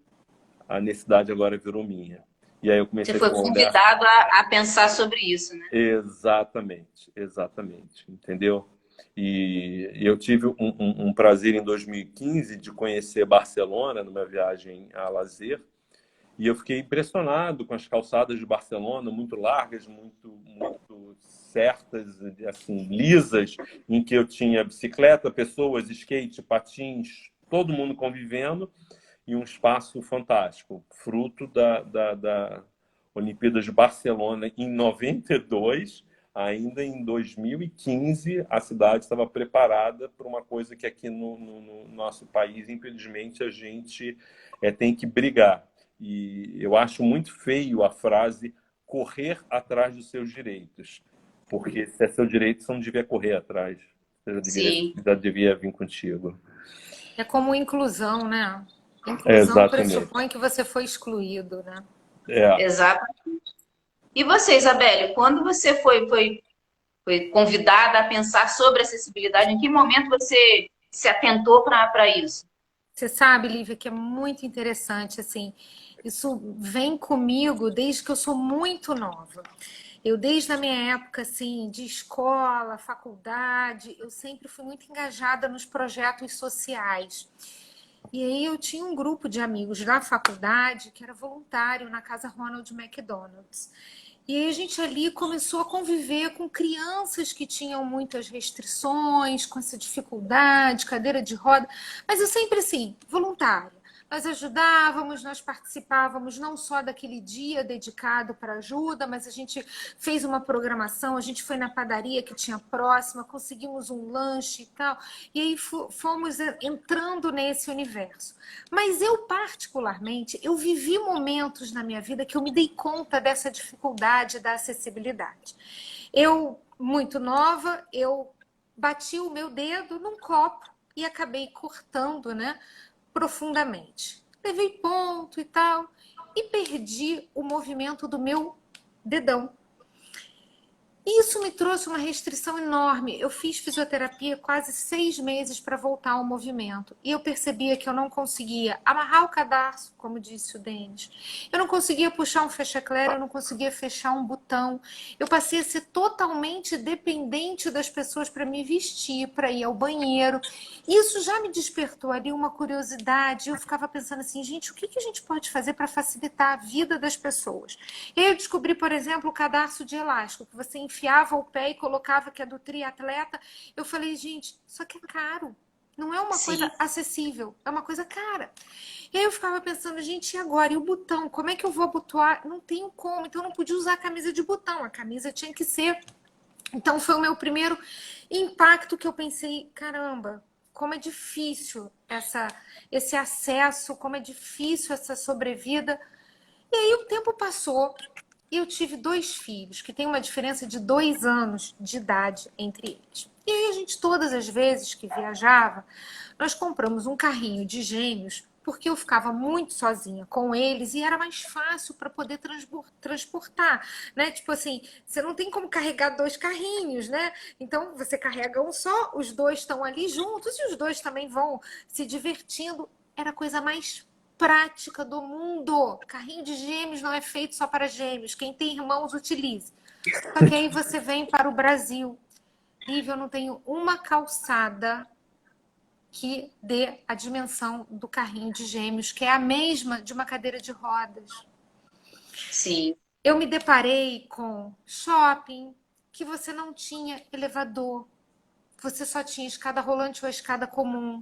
a necessidade agora virou minha. E aí eu comecei Você foi convidado a pensar sobre isso, né? Exatamente, entendeu? E eu tive um prazer em 2015 de conhecer Barcelona numa viagem a lazer, e eu fiquei impressionado com as calçadas de Barcelona, muito largas, muito certas, assim, lisas, em que eu tinha bicicleta, pessoas, skate, patins, todo mundo convivendo, e um espaço fantástico, fruto da Olimpíadas de Barcelona em 92. Ainda em 2015, a cidade estava preparada para uma coisa que aqui no nosso país, infelizmente, a gente tem que brigar. E eu acho muito feio a frase correr atrás dos seus direitos, porque se é seu direito, você não devia correr atrás. Você já devia vir contigo. É como inclusão, né? Inclusão pressupõe que você foi excluído, né? Exatamente. E você, Isabelle, quando você foi convidada a pensar sobre acessibilidade, em que momento você se atentou para isso? Você sabe, Lívia, que é muito interessante, assim, isso vem comigo desde que eu sou muito nova. Eu, desde a minha época, assim, de escola, faculdade, eu sempre fui muito engajada nos projetos sociais. E aí eu tinha um grupo de amigos da faculdade que era voluntário na Casa Ronald McDonald's. E aí a gente ali começou a conviver com crianças que tinham muitas restrições, com essa dificuldade, cadeira de roda, mas eu sempre assim, voluntária. Nós ajudávamos, nós participávamos não só daquele dia dedicado para ajuda, mas a gente fez uma programação, a gente foi na padaria que tinha próxima, conseguimos um lanche e tal, e aí fomos entrando nesse universo. Mas eu, particularmente, eu vivi momentos na minha vida que eu me dei conta dessa dificuldade da acessibilidade. Eu muito nova, eu bati o meu dedo num copo e acabei cortando, né, profundamente. Levei ponto e tal, e perdi o movimento do meu dedão. Isso me trouxe uma restrição enorme. Eu fiz fisioterapia quase 6 meses para voltar ao movimento. E eu percebia que eu não conseguia amarrar o cadarço, como disse o Denis. Eu não conseguia puxar um fecha-eclair, eu não conseguia fechar um botão. Eu passei a ser totalmente dependente das pessoas para me vestir, para ir ao banheiro. Isso já me despertou ali uma curiosidade. Eu ficava pensando assim, gente, o que a gente pode fazer para facilitar a vida das pessoas? E aí eu descobri, por exemplo, o cadarço de elástico, que você enfiava o pé e colocava, que é do triatleta. Eu falei, gente, isso aqui é caro. Não é uma Sim. coisa acessível, é uma coisa cara. E aí eu ficava pensando, gente, e agora? E o botão? Como é que eu vou abotoar? Não tenho como, então eu não podia usar a camisa de botão. A camisa tinha que ser... Então foi o meu primeiro impacto que eu pensei, caramba, como é difícil esse acesso, como é difícil essa sobrevida. E aí o tempo passou e eu tive 2 filhos, que tem uma diferença de 2 anos de idade entre eles. E aí a gente, todas as vezes que viajava, nós compramos um carrinho de gêmeos, porque eu ficava muito sozinha com eles e era mais fácil para poder transportar, né? Tipo assim, você não tem como carregar 2 carrinhos, né? Então você carrega um só, os 2 estão ali juntos e os 2 também vão se divertindo. Era a coisa mais prática do mundo. Carrinho de gêmeos não é feito só para gêmeos. Quem tem irmãos, utilize. Só que aí você vem para o Brasil. Lívia, eu não tenho uma calçada que dê a dimensão do carrinho de gêmeos, que é a mesma de uma cadeira de rodas. Sim. Eu me deparei com shopping que você não tinha elevador. Você só tinha escada rolante ou escada comum.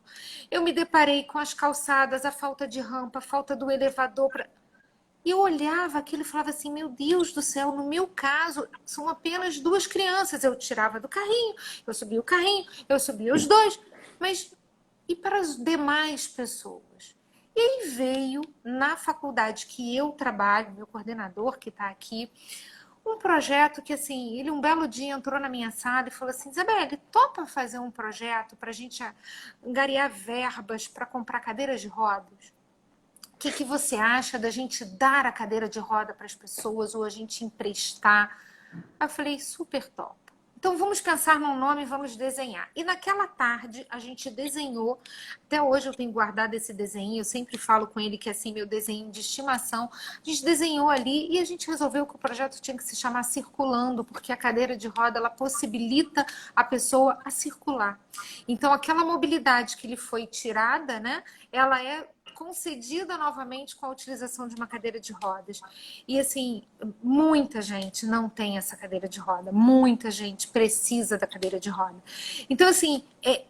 Eu me deparei com as calçadas, a falta de rampa, a falta do elevador. E eu olhava aquilo e falava assim, meu Deus do céu, no meu caso, são apenas 2 crianças. Eu tirava do carrinho, eu subia o carrinho, eu subia os 2. Mas e para as demais pessoas? E aí veio, na faculdade que eu trabalho, meu coordenador que está aqui, um projeto que, assim, ele um belo dia entrou na minha sala e falou assim, Isabelle, topa fazer um projeto para a gente angariar verbas para comprar cadeiras de rodas? O que você acha da gente dar a cadeira de roda para as pessoas ou a gente emprestar? Aí eu falei, super top. Então vamos pensar num nome e vamos desenhar. E naquela tarde a gente desenhou, até hoje eu tenho guardado esse desenho, eu sempre falo com ele que é assim, meu desenho de estimação. A gente desenhou ali e a gente resolveu que o projeto tinha que se chamar Circulando, porque a cadeira de roda ela possibilita a pessoa a circular. Então aquela mobilidade que lhe foi tirada, né, ela é concedida novamente com a utilização de uma cadeira de rodas. E assim, muita gente não tem essa cadeira de roda, muita gente precisa da cadeira de roda. Então assim,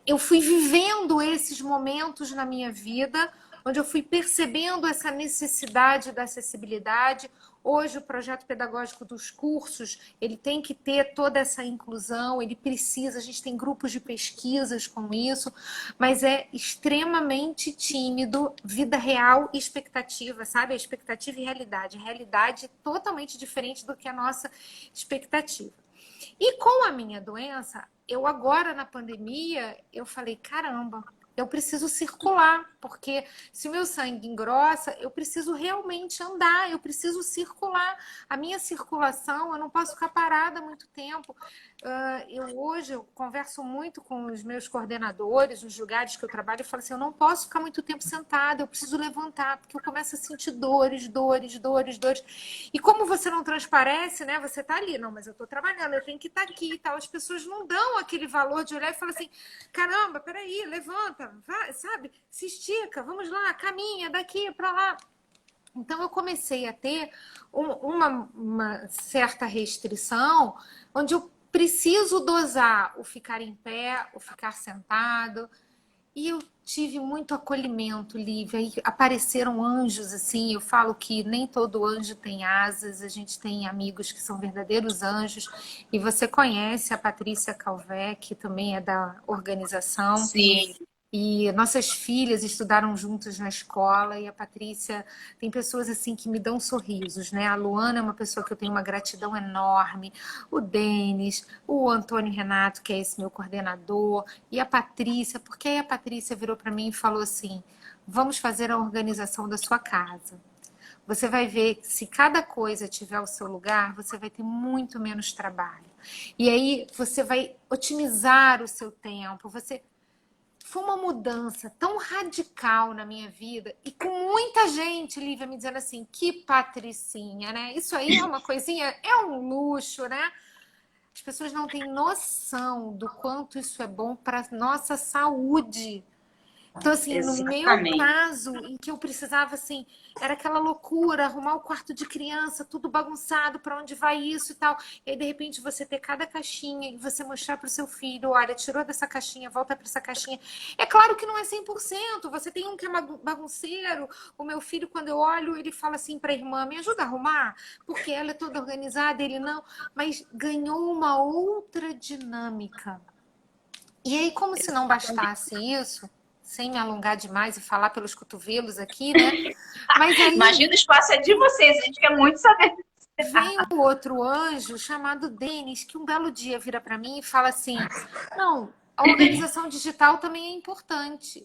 eu fui vivendo esses momentos na minha vida, onde eu fui percebendo essa necessidade da acessibilidade. Hoje o projeto pedagógico dos cursos, ele tem que ter toda essa inclusão, ele precisa, a gente tem grupos de pesquisas com isso, mas é extremamente tímido, vida real e expectativa, sabe? A expectativa e realidade. A realidade é totalmente diferente do que a nossa expectativa. E com a minha doença, eu agora na pandemia, eu falei, caramba, eu preciso circular, porque se o meu sangue engrossa, eu preciso realmente andar, eu preciso circular. A minha circulação, eu não posso ficar parada muito tempo. Hoje eu converso muito com os meus coordenadores, nos lugares que eu trabalho, eu falo assim, eu não posso ficar muito tempo sentada, eu preciso levantar, porque eu começo a sentir dores. E como você não transparece, né? Você tá ali, não, mas eu tô trabalhando, eu tenho que estar aqui e tal. As pessoas não dão aquele valor de olhar e falar assim, caramba, peraí, levanta, vai, sabe? Se estica, vamos lá, caminha daqui para lá. Então eu comecei a ter uma certa restrição, onde eu preciso dosar o ficar em pé, o ficar sentado. E eu tive muito acolhimento, Lívia. E apareceram anjos, assim. Eu falo que nem todo anjo tem asas. A gente tem amigos que são verdadeiros anjos. E você conhece a Patrícia Calvé, que também é da organização. Sim. E nossas filhas estudaram juntas na escola e a Patrícia tem pessoas assim que me dão sorrisos, né? A Luana é uma pessoa que eu tenho uma gratidão enorme, o Denis, o Antônio Renato, que é esse meu coordenador, e a Patrícia, porque aí a Patrícia virou para mim e falou assim: vamos fazer a organização da sua casa. Você vai ver que se cada coisa tiver o seu lugar, você vai ter muito menos trabalho. E aí você vai otimizar o seu tempo, você... Foi uma mudança tão radical na minha vida e com muita gente, Lívia, me dizendo assim, que patricinha, né? Isso aí é uma coisinha, é um luxo, né? As pessoas não têm noção do quanto isso é bom para nossa saúde. Então, assim, no meu Exatamente. caso, em que eu precisava, assim, era aquela loucura, arrumar o quarto de criança, tudo bagunçado, para onde vai isso e tal. E aí, de repente, você ter cada caixinha e você mostrar para o seu filho, olha, tirou dessa caixinha, volta para essa caixinha. É claro que não é 100%, você tem um que é bagunceiro. O meu filho, quando eu olho, ele fala assim para a irmã, me ajuda a arrumar, porque ela é toda organizada, ele não. Mas ganhou uma outra dinâmica. E aí, como se não bastasse isso, sem me alongar demais e falar pelos cotovelos aqui, né? Mas aí Imagina, o espaço é de vocês, a gente quer muito saber. vem o outro anjo chamado Denis, que um belo dia vira para mim e fala assim: não, a organização digital também é importante.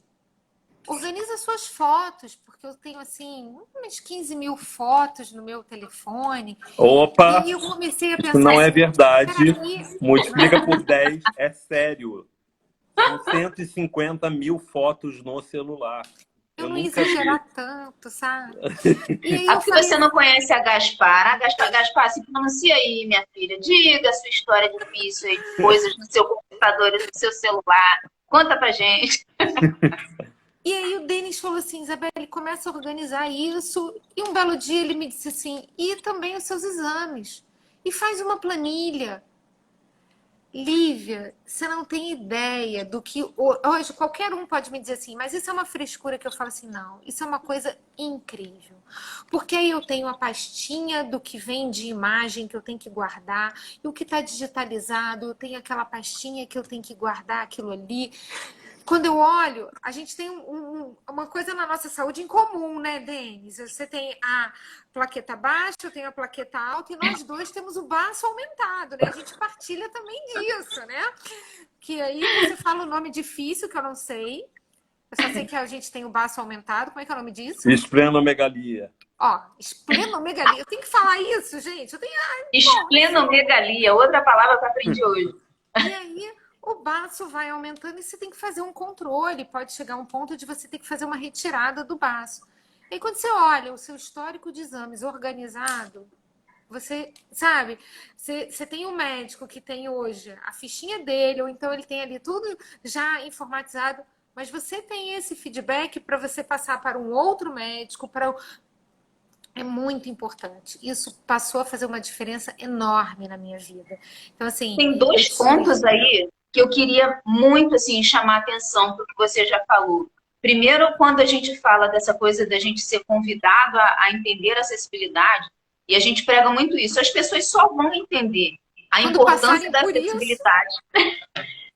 Organiza suas fotos, porque eu tenho assim umas 15 mil fotos no meu telefone. E Opa, aí eu comecei a isso pensar não é assim, verdade. peraí, Multiplica por 10, é sério. São 150 mil fotos no celular. eu Eu não ia nunca vi. exagerar tanto, sabe? E aí Ah, eu porque falei, você não conhece a Gaspar. A Gaspar, Gaspar, se pronuncia aí, minha filha. Diga a sua história difícil aí, de coisas no seu computador e no seu celular. Conta pra gente. e aí o Denis falou assim, Isabelle, começa a organizar isso. E um belo dia ele me disse assim, e também os seus exames. E faz uma planilha. Lívia, você não tem ideia do que... Hoje qualquer um pode me dizer assim, mas isso é uma frescura que eu falo assim, não, isso é uma coisa incrível. Porque aí eu tenho a pastinha do que vem de imagem que eu tenho que guardar, e o que está digitalizado, eu tenho aquela pastinha que eu tenho que guardar aquilo ali. Quando eu olho, a gente tem uma coisa na nossa saúde em comum, né, Denis? Você tem a plaqueta baixa, eu tenho a plaqueta alta, e nós dois temos o baço aumentado, né? A gente partilha também disso, né? Que aí você fala o nome difícil, que eu não sei. Eu só sei que a gente tem o baço aumentado. Como é que é o nome disso? Esplenomegalia. Ó, esplenomegalia. Eu tenho que falar isso, gente. Eu tenho... Esplenomegalia, outra palavra que eu aprendi hoje. E aí o baço vai aumentando e você tem que fazer um controle. Pode chegar a um ponto de você ter que fazer uma retirada do baço. E aí, quando você olha o seu histórico de exames organizado, você sabe, você tem um médico que tem hoje a fichinha dele, ou então ele tem ali tudo já informatizado, mas você tem esse feedback para você passar para um outro médico, é muito importante. Isso passou a fazer uma diferença enorme na minha vida. Então, assim, Tem dois pontos aí que eu queria muito assim chamar a atenção para o que você já falou. Primeiro, quando a gente fala dessa coisa da gente ser convidado a entender a acessibilidade, e a gente prega muito isso, as pessoas só vão entender a quando importância passarem da por isso, acessibilidade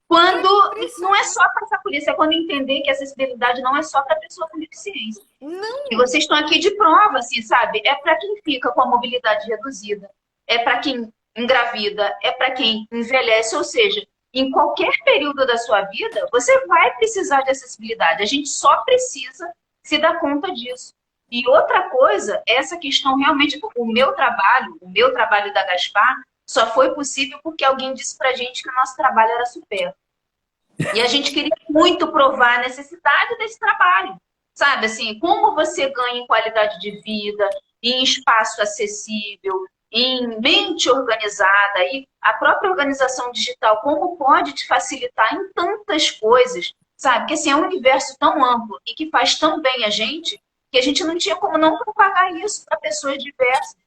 quando não é só passar por isso, é quando entender que a acessibilidade não é só para pessoa com deficiência. não, E vocês estão aqui de prova, assim, sabe? É para quem fica com a mobilidade reduzida, é para quem engravida, é para quem envelhece, ou seja, em qualquer período da sua vida, você vai precisar de acessibilidade. A gente só precisa se dar conta disso. E outra coisa, essa questão realmente, o meu trabalho da Gaspar, só foi possível porque alguém disse pra gente que o nosso trabalho era supérfluo. E a gente queria muito provar a necessidade desse trabalho. Sabe, assim, como você ganha em qualidade de vida, em espaço acessível, em mente organizada, e a própria organização digital, como pode te facilitar em tantas coisas, sabe? Que assim, é um universo tão amplo e que faz tão bem a gente, que a gente não tinha como não propagar isso para pessoas diversas.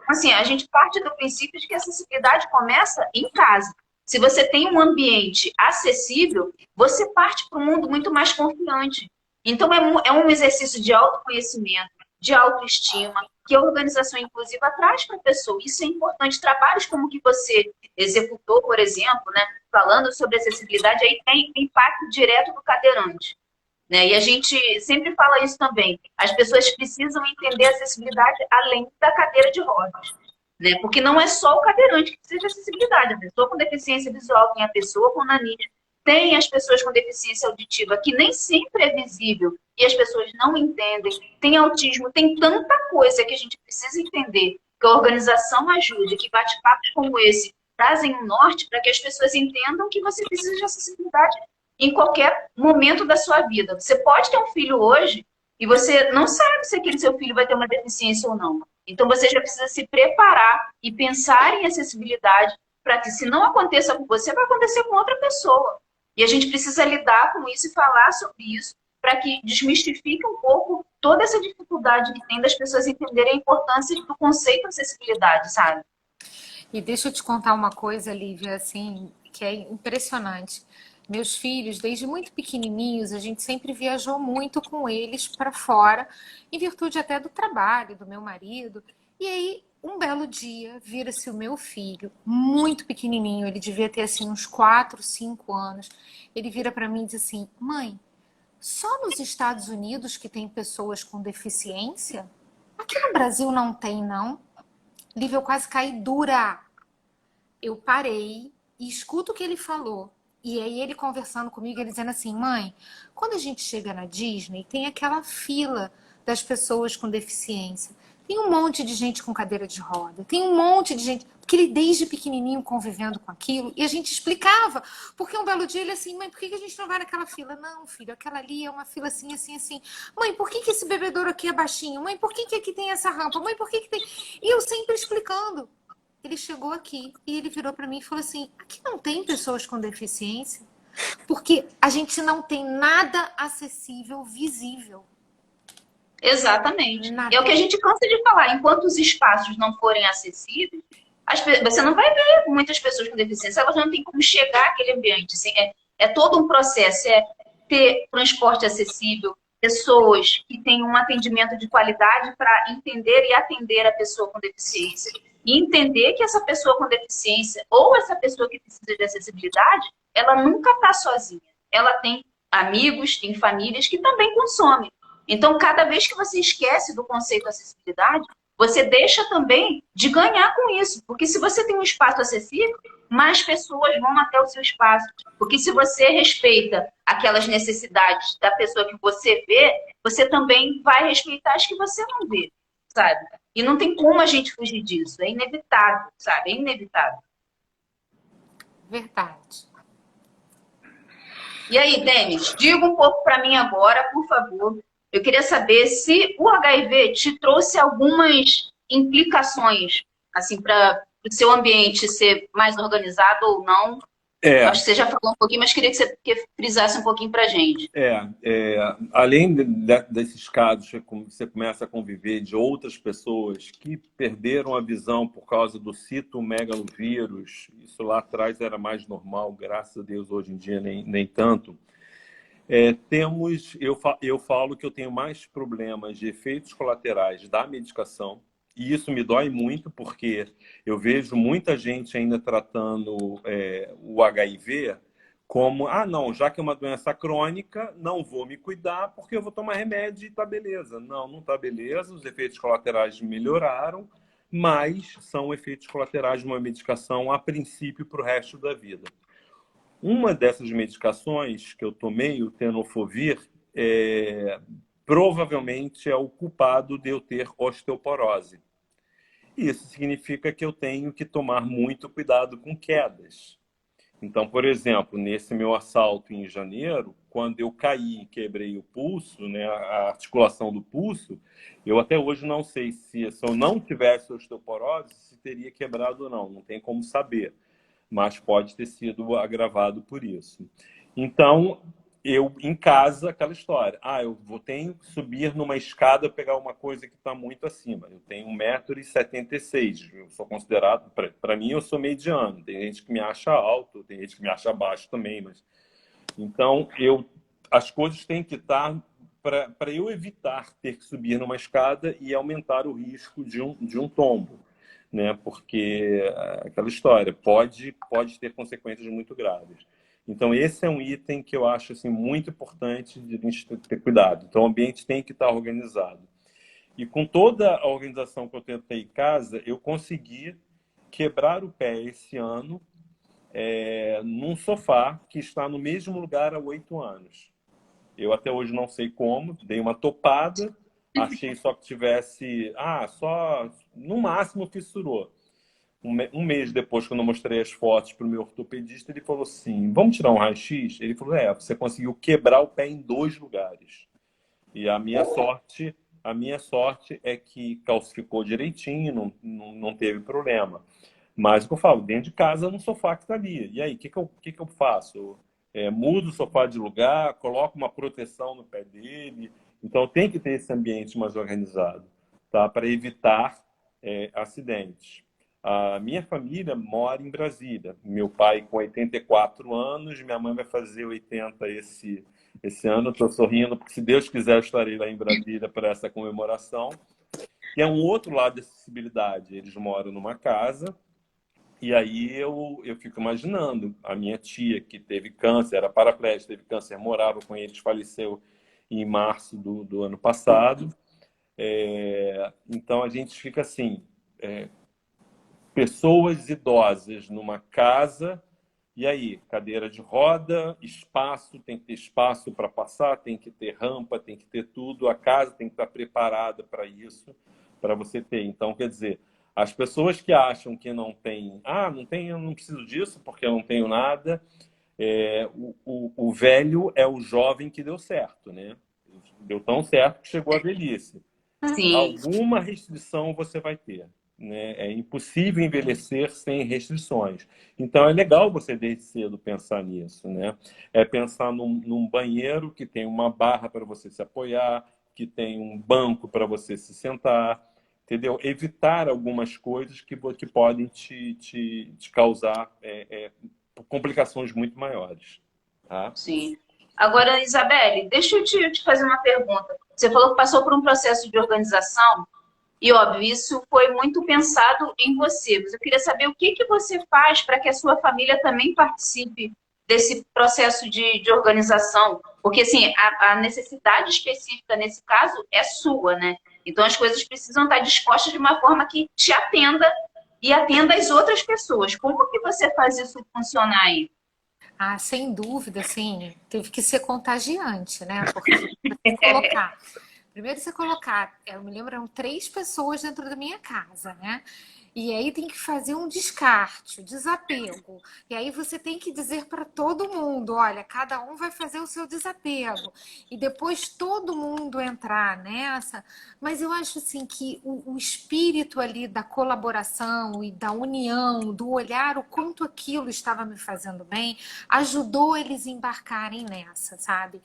Assim, a gente parte do princípio de que a acessibilidade começa em casa. Se você tem um ambiente acessível, você parte para um mundo muito mais confiante. Então, é um exercício de autoconhecimento, de autoestima, que a organização inclusiva traz para a pessoa. Isso é importante. Trabalhos como o que você executou, por exemplo, né, falando sobre acessibilidade, aí tem impacto direto do cadeirante. né? E a gente sempre fala isso também. As pessoas precisam entender a acessibilidade além da cadeira de rodas, né? Porque não é só o cadeirante que precisa de acessibilidade. A pessoa com deficiência visual tem a pessoa com nanismo, tem as pessoas com deficiência auditiva, que nem sempre é visível e as pessoas não entendem. Tem autismo, tem tanta coisa que a gente precisa entender, que a organização ajude, que bate-papos como esse trazem um norte para que as pessoas entendam que você precisa de acessibilidade em qualquer momento da sua vida. Você pode ter um filho hoje e você não sabe se aquele seu filho vai ter uma deficiência ou não. Então, você já precisa se preparar e pensar em acessibilidade para que, se não aconteça com você, vai acontecer com outra pessoa. E a gente precisa lidar com isso e falar sobre isso para que desmistifique um pouco toda essa dificuldade que tem das pessoas entenderem a importância do conceito de acessibilidade, sabe? E deixa eu te contar uma coisa, Lívia, assim, que é impressionante. Meus filhos, desde muito pequenininhos, a gente sempre viajou muito com eles para fora, em virtude até do trabalho do meu marido. E aí, um belo dia, vira-se o meu filho, muito pequenininho, ele devia ter assim uns 4, 5 anos. Ele vira para mim e diz assim: Mãe, só nos Estados Unidos que tem pessoas com deficiência? Aqui no Brasil não tem, não? Lívia, eu quase caí dura. Eu parei e escuto o que ele falou. E aí ele conversando comigo, ele dizendo assim: Mãe, quando a gente chega na Disney, tem aquela fila das pessoas com deficiência. Tem um monte de gente com cadeira de roda. Tem um monte de gente... Porque ele desde pequenininho convivendo com aquilo. E a gente explicava. Porque um belo dia ele assim: Mãe, por que a gente não vai naquela fila? Não, filho, aquela ali é uma fila assim, assim, assim. Mãe, por que esse bebedouro aqui é baixinho? Mãe, por que aqui tem essa rampa? Mãe, por que tem... E eu sempre explicando. Ele chegou aqui e ele virou para mim e falou assim: aqui não tem pessoas com deficiência, porque a gente não tem nada acessível, visível. Exatamente. É o Nada. que a gente cansa de falar. Enquanto os espaços não forem acessíveis, você não vai ver muitas pessoas com deficiência, elas não têm como chegar àquele ambiente. Assim, é todo um processo, é ter transporte acessível, pessoas que têm um atendimento de qualidade para entender e atender a pessoa com deficiência. E entender que essa pessoa com deficiência ou essa pessoa que precisa de acessibilidade, ela nunca está sozinha. Ela tem amigos, tem famílias que também consomem. Então, cada vez que você esquece do conceito de acessibilidade, você deixa também de ganhar com isso. Porque se você tem um espaço acessível, mais pessoas vão até o seu espaço. Porque se você respeita aquelas necessidades da pessoa que você vê, você também vai respeitar as que você não vê, sabe? E não tem como a gente fugir disso. É inevitável, sabe? É inevitável. Verdade. E aí, Denis, diga um pouco para mim agora, por favor. Eu queria saber se o HIV te trouxe algumas implicações, assim, para o seu ambiente ser mais organizado ou não. Eu É, acho que você já falou um pouquinho, mas queria que você frisasse um pouquinho para a gente. além desses casos que você começa a conviver de outras pessoas que perderam a visão por causa do citomegalovírus, isso lá atrás era mais normal, graças a Deus, hoje em dia nem tanto. Eu falo que eu tenho mais problemas de efeitos colaterais da medicação, e isso me dói muito, porque eu vejo muita gente ainda tratando o HIV como, não, já que é uma doença crônica, não vou me cuidar porque eu vou tomar remédio e tá beleza. Não, não tá beleza, os efeitos colaterais melhoraram, mas são efeitos colaterais de uma medicação a princípio para o resto da vida. Uma dessas medicações que eu tomei, o tenofovir, provavelmente é o culpado de eu ter osteoporose. Isso significa que eu tenho que tomar muito cuidado com quedas. Então, por exemplo, nesse meu assalto em janeiro, quando eu caí e quebrei o pulso, né, a articulação do pulso, eu até hoje não sei se eu não tivesse osteoporose, se teria quebrado ou não. Não tem como saber, mas pode ter sido agravado por isso. Então, eu em casa, aquela história. Tenho que subir numa escada pegar uma coisa que está muito acima. Eu tenho 1,76 m. Eu sou considerado, para mim, eu sou mediano. Tem gente que me acha alto, tem gente que me acha baixo também. Mas... Então, as coisas têm que estar para eu evitar ter que subir numa escada e aumentar o risco de um tombo. Né? Porque aquela história pode ter consequências muito graves. Então, esse é um item que eu acho assim, muito importante de a gente ter cuidado. Então, o ambiente tem que estar organizado. E com toda a organização que eu tentei em casa, eu consegui quebrar o pé esse ano num sofá que está no mesmo lugar há 8 anos. Eu até hoje não sei como, dei uma topada, achei só que tivesse, só no máximo fissurou. Um mês depois, quando eu mostrei as fotos para o meu ortopedista, ele falou assim: vamos tirar um raio-x? Ele falou: você conseguiu quebrar o pé em 2 lugares. E a minha sorte é que calcificou direitinho, não teve problema. Mas o que eu falo, dentro de casa, no sofá que está ali. E aí, o que que eu faço? Mudo o sofá de lugar, coloco uma proteção no pé dele. Então, tem que ter esse ambiente mais organizado, tá? Para evitar acidentes. A minha família mora em Brasília. Meu pai com 84 anos, minha mãe vai fazer 80 esse ano. Estou sorrindo, porque se Deus quiser, eu estarei lá em Brasília para essa comemoração. E é um outro lado de acessibilidade. Eles moram numa casa, e aí eu fico imaginando, a minha tia que teve câncer, era paraplégica, teve câncer, morava com eles, faleceu em março do ano passado. Então a gente fica assim, pessoas idosas numa casa, e aí, cadeira de roda, espaço, tem que ter espaço para passar, tem que ter rampa, tem que ter tudo, a casa tem que estar preparada para isso, para você ter. Então, quer dizer, as pessoas que acham que não tem, não tem, eu não preciso disso porque eu não tenho nada, o velho é o jovem que deu certo, né? Deu tão certo que chegou à velhice. Sim, Alguma restrição você vai ter, né? É impossível envelhecer sem restrições. Então é legal você desde cedo pensar nisso, né? É pensar num banheiro que tem uma barra para você se apoiar, que tem um banco para você se sentar, entendeu? Evitar algumas coisas que podem te causar complicações muito maiores, tá? sim. Agora, Isabelle, deixa eu te fazer uma pergunta. Você falou que passou por um processo de organização. E, óbvio, isso foi muito pensado em você. Mas eu queria saber o que você faz para que a sua família também participe desse processo de organização. Porque, assim, a necessidade específica nesse caso é sua, né? Então, as coisas precisam estar dispostas de uma forma que te atenda e atenda as outras pessoas. Como que você faz isso funcionar aí? Ah, sem dúvida, sim, teve que ser contagiante, né? Porque você colocar. Primeiro você colocar, eu me lembro, eram 3 pessoas dentro da minha casa, né? E aí tem que fazer um descarte, um desapego. E aí você tem que dizer para todo mundo, olha, cada um vai fazer o seu desapego. E depois todo mundo entrar nessa. Mas eu acho assim que o espírito ali da colaboração e da união, do olhar o quanto aquilo estava me fazendo bem, ajudou eles a embarcarem nessa, sabe?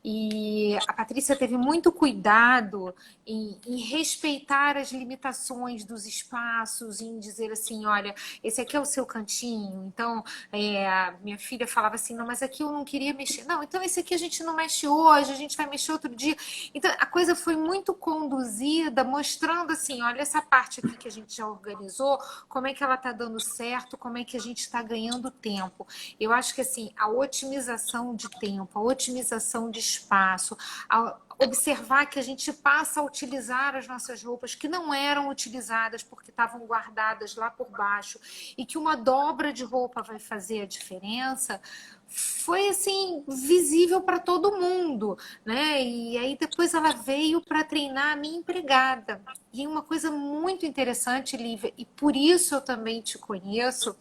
E a Patrícia teve muito cuidado em respeitar as limitações dos espaços, em dizer assim, olha, esse aqui é o seu cantinho. Então, a minha filha falava assim, não, mas aqui eu não queria mexer. Não, então esse aqui a gente não mexe hoje, a gente vai mexer outro dia. Então, a coisa foi muito conduzida, mostrando assim, olha, essa parte aqui que a gente já organizou, como é que ela está dando certo, como é que a gente está ganhando tempo. Eu acho que assim, a otimização de tempo, a otimização de espaço, a observar que a gente passa a utilizar as nossas roupas que não eram utilizadas porque estavam guardadas lá por baixo e que uma dobra de roupa vai fazer a diferença, foi assim visível para todo mundo, né? E aí depois ela veio para treinar a minha empregada. E uma coisa muito interessante, Lívia, e por isso eu também te conheço,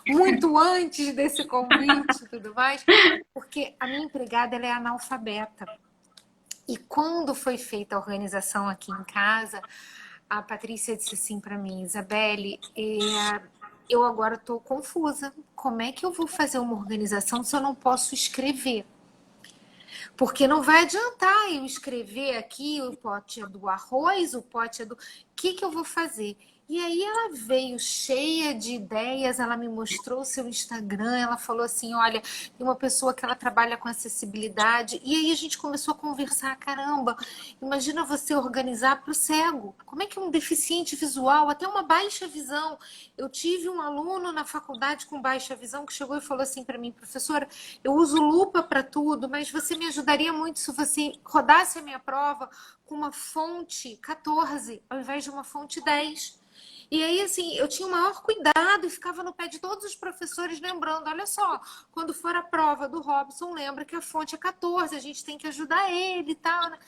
muito antes desse convite e tudo mais, porque a minha empregada ela é analfabeta. E quando foi feita a organização aqui em casa, a Patrícia disse assim para mim, Isabelle, eu agora estou confusa. Como é que eu vou fazer uma organização se eu não posso escrever? Porque não vai adiantar eu escrever aqui, o pote é do arroz, o pote é do... O que eu vou fazer? E aí ela veio cheia de ideias, ela me mostrou o seu Instagram, ela falou assim, olha, tem uma pessoa que ela trabalha com acessibilidade. E aí a gente começou a conversar, caramba, imagina você organizar para o cego. Como é que um deficiente visual, até uma baixa visão? Eu tive um aluno na faculdade com baixa visão que chegou e falou assim para mim, professora, eu uso lupa para tudo, mas você me ajudaria muito se você rodasse a minha prova com uma fonte 14 ao invés de uma fonte 10. E aí, assim, eu tinha o maior cuidado e ficava no pé de todos os professores lembrando, olha só, quando for a prova do Robson, lembra que a fonte é 14, a gente tem que ajudar ele e tal, né?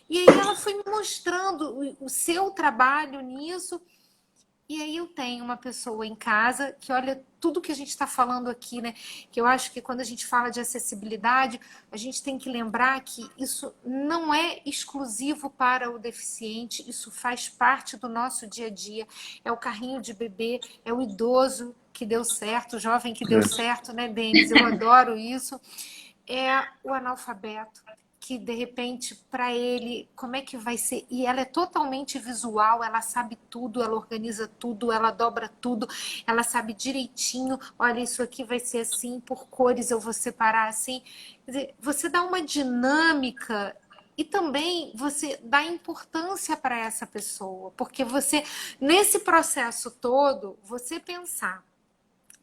E aí ela foi me mostrando o seu trabalho nisso. E aí eu tenho uma pessoa em casa que olha tudo que a gente está falando aqui, né? Que eu acho que quando a gente fala de acessibilidade, a gente tem que lembrar que isso não é exclusivo para o deficiente, isso faz parte do nosso dia a dia. É o carrinho de bebê, é o idoso que deu certo, o jovem que deu certo, né, Denis? Eu adoro isso. É o analfabeto, que de repente para ele como é que vai ser, e ela é totalmente visual, ela sabe tudo, ela organiza tudo, ela dobra tudo, ela sabe direitinho, olha, isso aqui vai ser assim, por cores eu vou separar assim. Quer dizer, você dá uma dinâmica e também você dá importância para essa pessoa, porque você, nesse processo todo, você pensar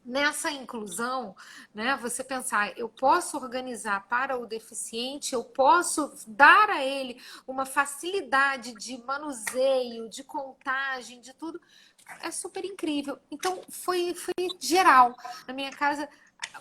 nessa inclusão, né, você pensar, eu posso organizar para o deficiente, eu posso dar a ele uma facilidade de manuseio, de contagem, de tudo, é super incrível. Então, foi geral. Na minha casa,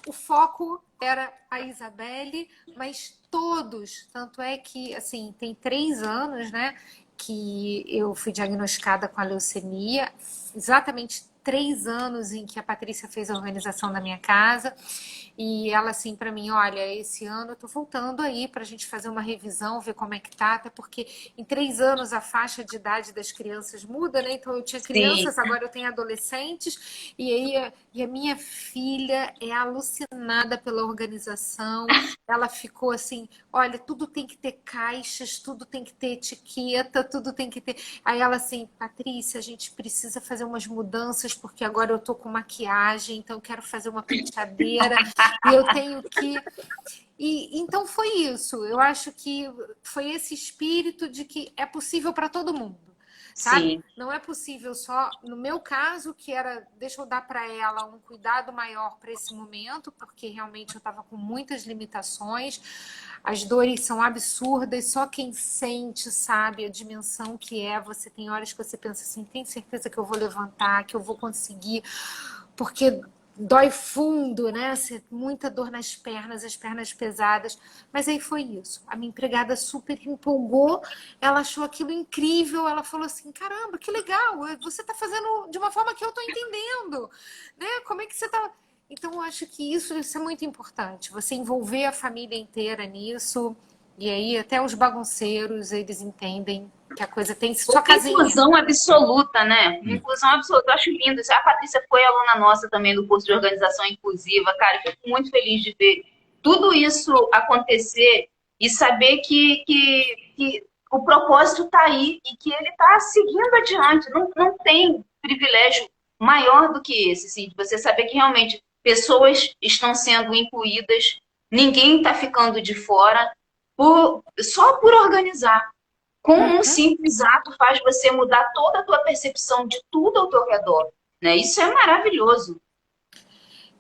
o foco era a Isabelle, mas todos, tanto é que, assim, tem 3 anos, né, que eu fui diagnosticada com a leucemia, exatamente 3 anos em que a Patrícia fez a organização da minha casa. E ela assim para mim, olha, esse ano eu tô voltando aí para a gente fazer uma revisão, ver como é que tá, até porque em 3 anos a faixa de idade das crianças muda, né? Então eu tinha Sim. crianças, agora eu tenho adolescentes, e aí a minha filha é alucinada pela organização. Ela ficou assim, olha, tudo tem que ter caixas, tudo tem que ter etiqueta, tudo tem que ter. Aí ela assim, Patrícia, a gente precisa fazer umas mudanças porque agora eu tô com maquiagem, então eu quero fazer uma penteadeira. E eu tenho que. E então foi isso. Eu acho que foi esse espírito de que é possível para todo mundo, sabe? Sim. Não é possível só, no meu caso, que era, deixa eu dar para ela um cuidado maior para esse momento, porque realmente eu estava com muitas limitações, as dores são absurdas, só quem sente sabe a dimensão que é. Você tem horas que você pensa assim, tem certeza que eu vou levantar, que eu vou conseguir, porque dói fundo, né? Muita dor nas pernas, as pernas pesadas. Mas aí foi isso. A minha empregada super empolgou, ela achou aquilo incrível, ela falou assim, caramba, que legal, você está fazendo de uma forma que eu estou entendendo, né? Como é que você está... Então, eu acho que isso é muito importante, você envolver a família inteira nisso, e aí até os bagunceiros, eles entendem que a coisa tem sua Outra casinha. inclusão absoluta, né? Inclusão absoluta. Eu acho lindo isso. A Patrícia foi aluna nossa também do curso de organização inclusiva. Cara, eu fico muito feliz de ver tudo isso acontecer e saber que o propósito está aí e que ele está seguindo adiante. Não tem privilégio maior do que esse, sim, de você saber que realmente pessoas estão sendo incluídas, ninguém está ficando de fora, só por organizar. Com um simples ato faz você mudar toda a tua percepção de tudo ao teu redor, né? Isso é maravilhoso.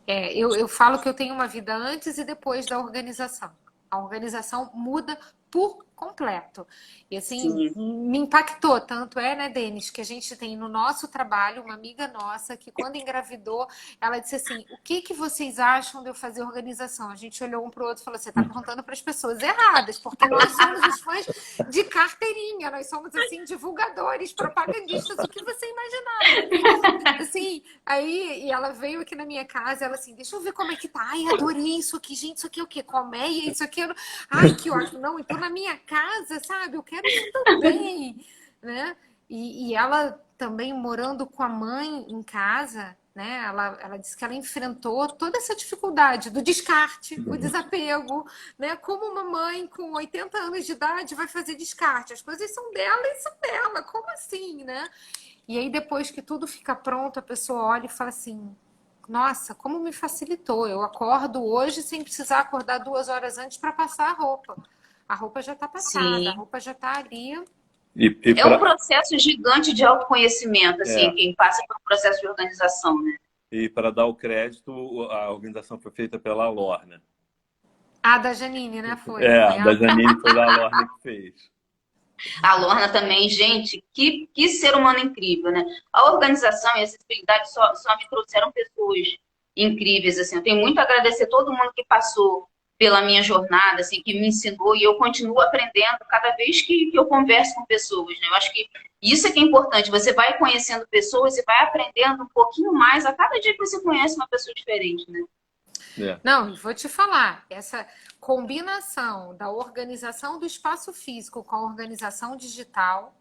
Eu falo que eu tenho uma vida antes e depois da organização. A organização muda por completo. E assim, Sim. me impactou. Tanto é, né, Denis, que a gente tem no nosso trabalho uma amiga nossa que quando engravidou, ela disse assim, o que que vocês acham de eu fazer organização? A gente olhou um para o outro e falou, você está perguntando para as pessoas erradas, porque nós somos os fãs de carteirinha, nós somos assim, divulgadores, propagandistas, o que você imaginar. Assim, aí, e ela veio aqui na minha casa, ela assim, deixa eu ver como é que tá. Ai, adorei isso aqui, gente, isso aqui é o quê? Colmeia, isso aqui... Ai, que ótimo. Não, então na minha casa, sabe, eu quero isso também, né? E ela também morando com a mãe em casa, né? Ela disse que ela enfrentou toda essa dificuldade do descarte, o desapego, né? Como uma mãe com 80 anos de idade vai fazer descarte? As coisas são dela e são dela, como assim, né? E aí, depois que tudo fica pronto, a pessoa olha e fala assim: nossa, como me facilitou. Eu acordo hoje sem precisar acordar 2 horas antes para passar a roupa. A roupa já está passada, a Sim. roupa já está ali. É um processo gigante de autoconhecimento, assim, é, quem passa por um processo de organização, né? e para dar o crédito, a organização foi feita pela Lorna. A da Janine, né? Foi É, da ela. Janine foi a Lorna que fez. A Lorna também, gente, que ser humano incrível, né? A organização e a acessibilidade só me trouxeram pessoas incríveis, assim. Eu tenho muito a agradecer todo mundo que passou pela minha jornada, assim, que me ensinou, e eu continuo aprendendo cada vez que eu converso com pessoas, né? Eu acho que isso é que é importante. Você vai conhecendo pessoas e vai aprendendo um pouquinho mais a cada dia que você conhece uma pessoa diferente, né? É. Não, e vou te falar, essa combinação da organização do espaço físico com a organização digital,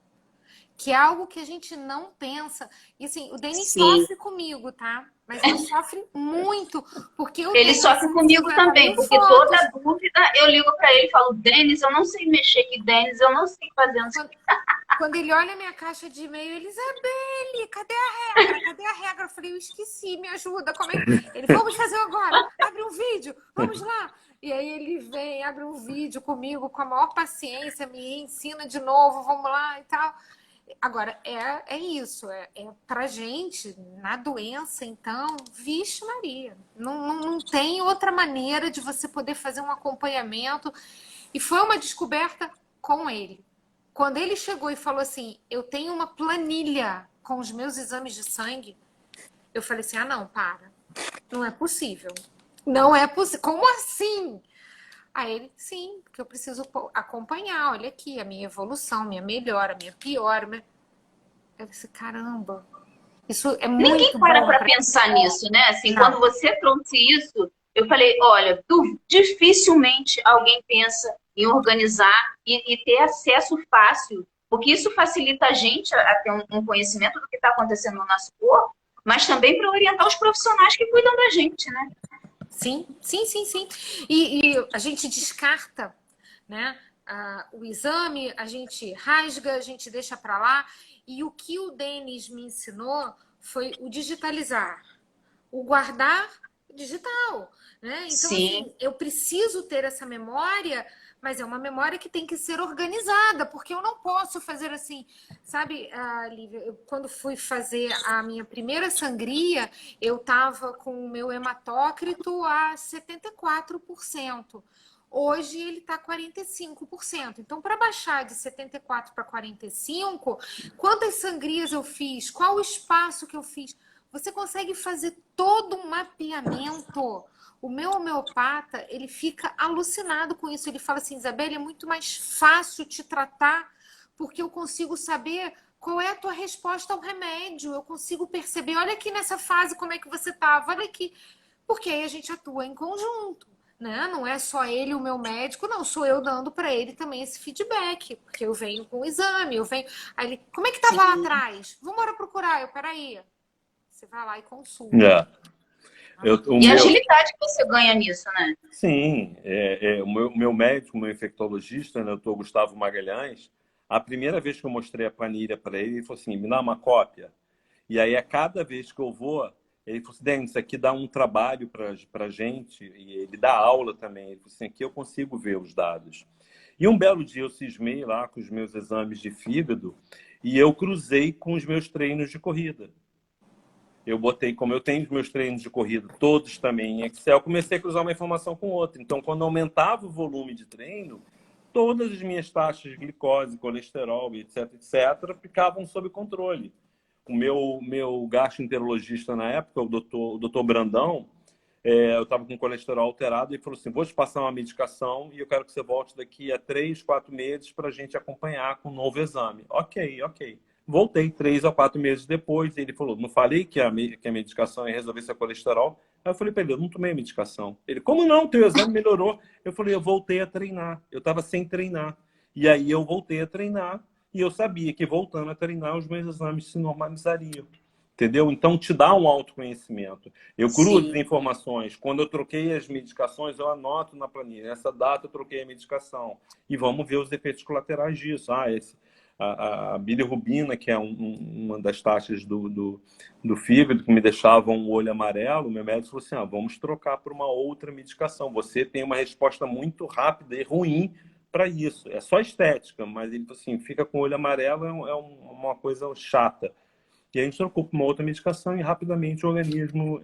que é algo que a gente não pensa. E assim, o Denis Sim. sofre comigo, tá? Mas ele sofre muito, porque o Ele Denis sofre tem comigo 50 também, mil porque fotos. toda dúvida eu ligo para ele e falo: Denis, eu não sei mexer aqui, Denis, eu não sei fazer. Quando ele olha a minha caixa de e-mail, ele: Isabelle, cadê a regra? Cadê a regra? Eu falei: eu esqueci, me ajuda. Como é que... Ele: vamos fazer agora, abre um vídeo, vamos lá. E aí ele vem, abre um vídeo comigo com a maior paciência, me ensina de novo, vamos lá e tal. Agora, é isso, pra gente, na doença, então, vixe Maria, não tem outra maneira de você poder fazer um acompanhamento. E foi uma descoberta com ele. Quando ele chegou e falou assim: eu tenho uma planilha com os meus exames de sangue, eu falei assim: ah, não, para. Não é possível. Não é possível. Como assim? Aí ele: sim, porque eu preciso acompanhar. Olha aqui, a minha evolução, minha melhora, minha piora. Eu disse: caramba, isso é Ninguém muito para bom para para... pensar nisso, né? Assim, quando Não, você trouxe isso, eu falei: olha, dificilmente alguém pensa em organizar e ter acesso fácil, porque isso facilita a gente a ter um conhecimento do que está acontecendo no nosso corpo, mas também para orientar os profissionais que cuidam da gente, né? sim, sim, sim, sim. E a gente descarta, né? O exame, a gente rasga, a gente deixa para lá. E o que o Denis me ensinou foi o digitalizar, o guardar digital, né? Então, Sim, assim, eu preciso ter essa memória, mas é uma memória que tem que ser organizada, porque eu não posso fazer assim, sabe, Lívia, quando fui fazer a minha primeira sangria, eu estava com o meu hematócrito a 74%. Hoje ele está 45%. Então, para baixar de 74 para 45, quantas sangrias eu fiz? Qual o espaço que eu fiz? Você consegue fazer todo um mapeamento. O meu homeopata, ele fica alucinado com isso. Ele fala assim: Isabelle, é muito mais fácil te tratar, porque eu consigo saber qual é a tua resposta ao remédio. Eu consigo perceber, olha aqui nessa fase como é que você estava, olha aqui. Porque aí a gente atua em conjunto. Né? Não é só ele o meu médico, não, sou eu dando para ele também esse feedback, porque eu venho com o exame, eu venho. Aí ele: como é que estava lá sim. atrás? Vamos embora procurar. Peraí. Você vai lá e consulta. É. O E a meu, agilidade que você ganha nisso, né? sim, o meu médico, meu infectologista, né, o doutor Gustavo Magalhães, a primeira vez que eu mostrei a planilha para ele, ele falou assim: me dá uma cópia. E aí, a cada vez que eu vou, ele falou assim: Denis, isso aqui dá um trabalho para a gente, e ele dá aula também. Ele falou assim: aqui eu consigo ver os dados. E um belo dia eu cismei lá com os meus exames de fígado e eu cruzei com os meus treinos de corrida. Eu botei, como eu tenho os meus treinos de corrida todos também em Excel, comecei a cruzar uma informação com outra. Então, quando aumentava o volume de treino, todas as minhas taxas de glicose, colesterol, etc., ficavam sob controle. O meu gastroenterologista na época, o doutor Brandão, eu estava com colesterol alterado e ele falou assim: vou te passar uma medicação e eu quero que você volte daqui a 3, 4 meses para a gente acompanhar com um novo exame. Ok, ok. Voltei 3 a 4 meses depois e ele falou: não falei que a medicação ia resolver seu colesterol? Aí eu falei para ele: eu não tomei a medicação. Ele: como não? Teu exame melhorou. Eu falei: eu voltei a treinar. Eu estava sem treinar. E aí eu voltei a treinar e eu sabia que voltando a treinar os meus exames se normalizariam. Entendeu? Então, te dá um autoconhecimento. Eu cruzo as Sim. informações. Quando eu troquei as medicações, eu anoto na planilha. Nessa data, eu troquei a medicação. E vamos ver os efeitos colaterais disso. A bilirrubina, que é uma das taxas do fígado, que me deixava um olho amarelo, meu médico falou assim, vamos trocar por uma outra medicação. Você tem uma resposta muito rápida e ruim para isso. É só estética, mas ele falou assim, fica com o olho amarelo é uma coisa chata. E a gente trocou por uma outra medicação e rapidamente o organismo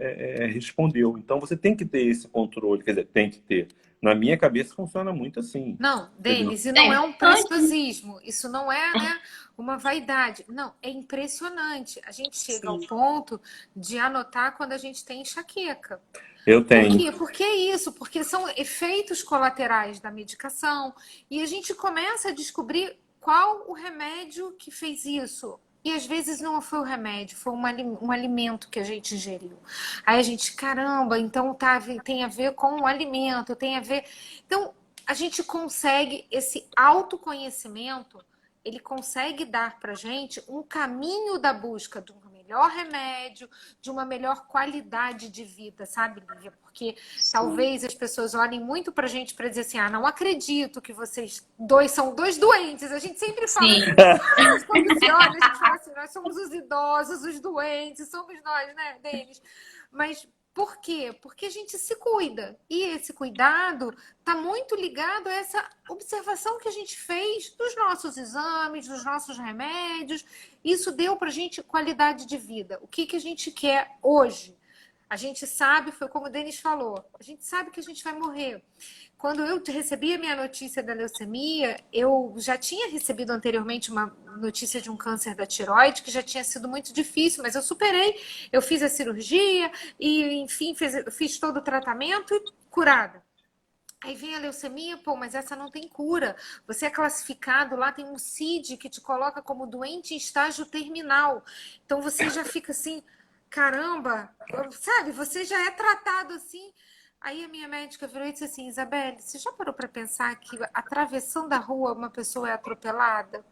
respondeu. Então você tem que ter esse controle, quer dizer, tem que ter. Na minha cabeça funciona muito assim. Não, Entendeu? Denis, e É não é um importante. preciosismo, isso não é, né, uma vaidade. Não, é impressionante. A gente chega ao Sim. ponto de anotar quando a gente tem enxaqueca. Eu Por tenho. quê? Porque é isso, porque são efeitos colaterais da medicação e a gente começa a descobrir qual o remédio que fez isso. E às vezes não foi o remédio, foi um alimento que a gente ingeriu. Aí a gente, caramba, então tem a ver com o alimento, tem a ver. Então, a gente consegue, esse autoconhecimento, ele consegue dar pra gente um caminho da busca de um melhor remédio, de uma melhor qualidade de vida, sabe, Lívia? Porque Sim. talvez as pessoas olhem muito pra gente para dizer assim, não acredito que vocês dois são dois doentes. A gente sempre fala Sim. assim, mas quando se olha, a gente fala assim, nós somos os idosos, os doentes, somos nós, né, Denis? Mas por quê? Porque a gente se cuida. E esse cuidado está muito ligado a essa observação que a gente fez dos nossos exames, dos nossos remédios. Isso deu para a gente qualidade de vida. O que a gente quer hoje? A gente sabe, foi como o Denis falou, a gente sabe que a gente vai morrer. Quando eu recebi a minha notícia da leucemia, eu já tinha recebido anteriormente uma notícia de um câncer da tireoide, que já tinha sido muito difícil, mas eu superei. Eu fiz a cirurgia e, enfim, fiz todo o tratamento e curada. Aí vem a leucemia, mas essa não tem cura. Você é classificado, lá tem um CID que te coloca como doente em estágio terminal. Então você já fica assim, caramba, sabe? Você já é tratado assim. Aí a minha médica virou e disse assim, Isabelle, você já parou para pensar que atravessando a rua uma pessoa é atropelada?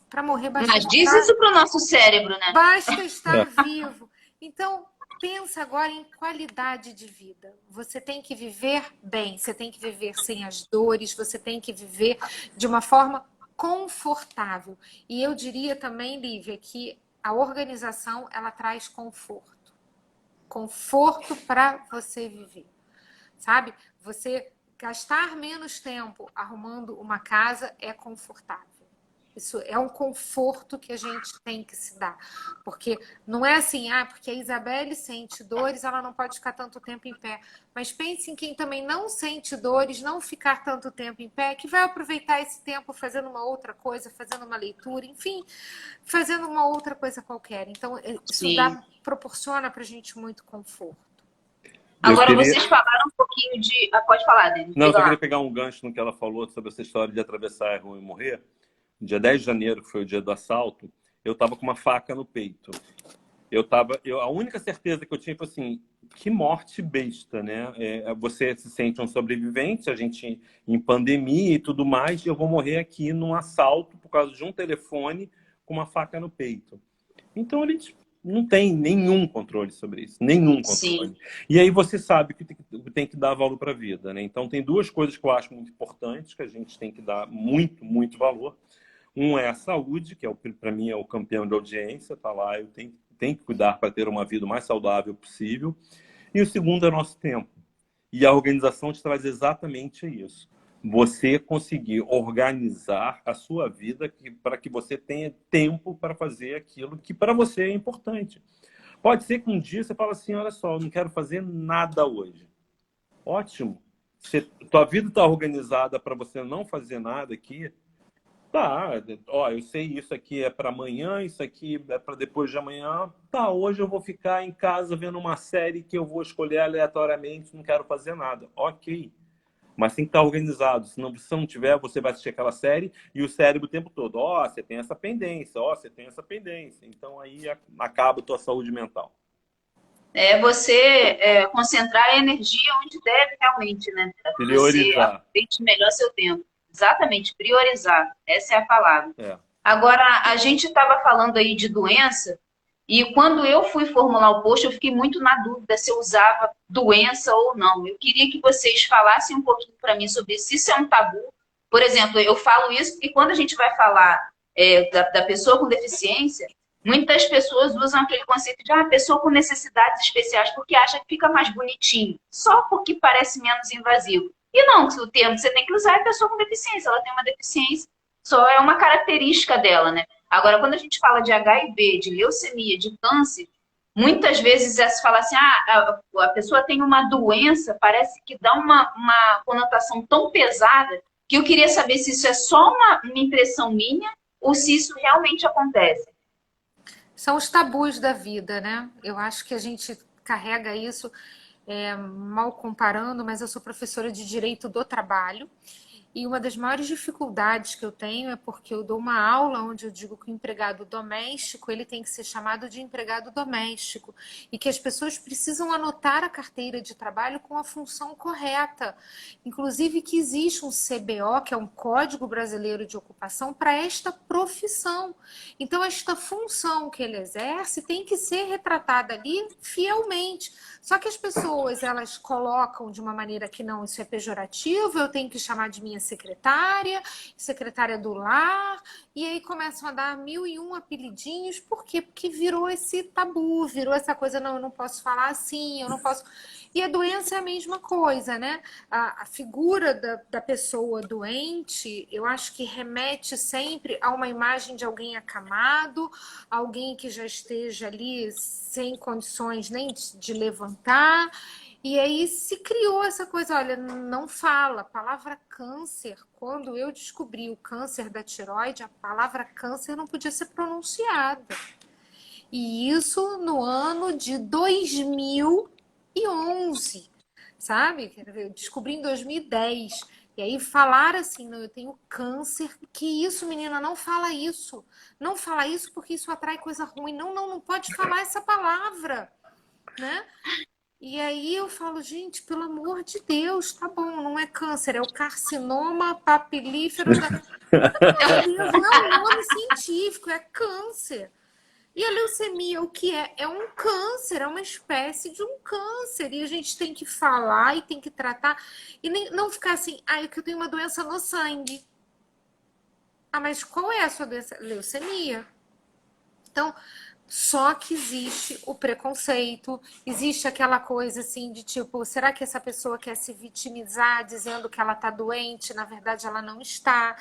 Para morrer Mas diz isso pro nosso cérebro, né? basta estar vivo. Então, pensa agora em qualidade de vida. Você tem que viver bem, você tem que viver sem as dores, você tem que viver de uma forma confortável. E eu diria também, Lívia, que a organização, ela traz conforto. Conforto para você viver, sabe? Você gastar menos tempo arrumando uma casa é confortável. Isso é um conforto que a gente tem que se dar. Porque não é assim, porque a Isabelle sente dores, ela não pode ficar tanto tempo em pé. Mas pense em quem também não sente dores, não ficar tanto tempo em pé, que vai aproveitar esse tempo fazendo uma outra coisa, fazendo uma leitura, enfim, fazendo uma outra coisa qualquer. Então, isso Sim. proporciona pra gente muito conforto. Eu Agora queria... vocês falaram um pouquinho de. Pode falar, Denis. Não, eu Diga só queria lá. pegar um gancho no que ela falou sobre essa história de atravessar a rua e morrer. Dia 10 de janeiro, que foi o dia do assalto, eu estava com uma faca no peito. A única certeza que eu tinha foi assim, que morte besta, né? Você se sente um sobrevivente, a gente em pandemia e tudo mais, e eu vou morrer aqui num assalto por causa de um telefone com uma faca no peito. Então, eles não tem nenhum controle sobre isso, nenhum controle. Sim. E aí você sabe que tem que dar valor para a vida, né? Então, tem duas coisas que eu acho muito importantes, que a gente tem que dar muito, muito valor. Um é a saúde, que para mim é o campeão de audiência, tá lá, eu tenho que cuidar para ter uma vida o mais saudável possível. E o segundo é o nosso tempo. E a organização te traz exatamente isso. Você conseguir organizar a sua vida para que você tenha tempo para fazer aquilo que para você é importante. Pode ser que um dia você fale assim, olha só, eu não quero fazer nada hoje. Ótimo. Tua vida está organizada para você não fazer nada aqui. Tá, eu sei isso aqui é para amanhã, isso aqui é para depois de amanhã. Tá, hoje eu vou ficar em casa vendo uma série que eu vou escolher aleatoriamente, não quero fazer nada. Ok. Mas tem que estar organizado. Se você não tiver, você vai assistir aquela série e o cérebro o tempo todo. Você tem essa pendência, você tem essa pendência. Então aí acaba a tua saúde mental. É você concentrar a energia onde deve realmente, né? Para que você Priorizar. aproveite melhor seu tempo. Exatamente, priorizar. Essa é a palavra. É. Agora, a gente estava falando aí de doença E quando eu fui formular o post, eu fiquei muito na dúvida se eu usava doença ou não. Eu queria que vocês falassem um pouquinho para mim sobre isso. Se isso é um tabu. Por exemplo, eu falo isso porque quando a gente vai falar da pessoa com deficiência, muitas pessoas usam aquele conceito de pessoa com necessidades especiais porque acha que fica mais bonitinho, só porque parece menos invasivo. E não, o termo que você tem que usar é pessoa com deficiência. Ela tem uma deficiência, só é uma característica dela, né? Agora, quando a gente fala de HIV, de leucemia, de câncer, muitas vezes se fala assim, a pessoa tem uma doença, parece que dá uma conotação tão pesada que eu queria saber se isso é só uma impressão minha ou se isso realmente acontece. São os tabus da vida, né? Eu acho que a gente carrega isso, mal comparando, mas eu sou professora de Direito do Trabalho. E uma das maiores dificuldades que eu tenho é porque eu dou uma aula onde eu digo que o empregado doméstico ele tem que ser chamado de empregado doméstico e que as pessoas precisam anotar a carteira de trabalho com a função correta. Inclusive que existe um CBO, que é um Código Brasileiro de Ocupação, para esta profissão. Então, esta função que ele exerce tem que ser retratada ali fielmente. Só que as pessoas, elas colocam de uma maneira que não, isso é pejorativo, eu tenho que chamar de minha secretária, secretária do lar, e aí começam a dar 1001 apelidinhos. Por quê? Porque virou esse tabu, virou essa coisa, não, eu não posso falar assim, eu não posso... E a doença é a mesma coisa, né? A figura da pessoa doente, eu acho que remete sempre a uma imagem de alguém acamado, alguém que já esteja ali sem condições nem de levantar. E aí se criou essa coisa, olha, não fala. A palavra câncer, quando eu descobri o câncer da tireoide, a palavra câncer não podia ser pronunciada. E isso no ano de 2011, sabe? Eu descobri em 2010. E aí falar assim, não, eu tenho câncer, que isso, menina, não fala isso. Não fala isso porque isso atrai coisa ruim. Não pode falar essa palavra, né? E aí eu falo, gente, pelo amor de Deus, tá bom, não é câncer, é o carcinoma papilífero da... Meu Deus, não é um nome científico, é câncer. E a leucemia, o que é? É um câncer, é uma espécie de um câncer. E a gente tem que falar e tem que tratar. E nem, não ficar assim, é que eu tenho uma doença no sangue. Mas qual é a sua doença? Leucemia. Então, só que existe o preconceito, existe aquela coisa assim de tipo, será que essa pessoa quer se vitimizar dizendo que ela está doente, na verdade ela não está,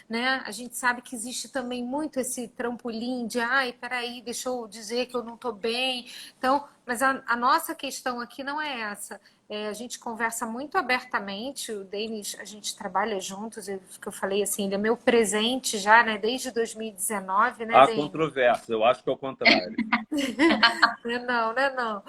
né? A gente sabe que existe também muito esse trampolim de, peraí, deixa eu dizer que eu não estou bem. Então, mas a nossa questão aqui não é essa. A gente conversa muito abertamente, o Denis, a gente trabalha juntos, que eu falei assim, ele é meu presente já, né, desde 2019, né, Há Denis? controvérsia, eu acho que é o contrário. Não.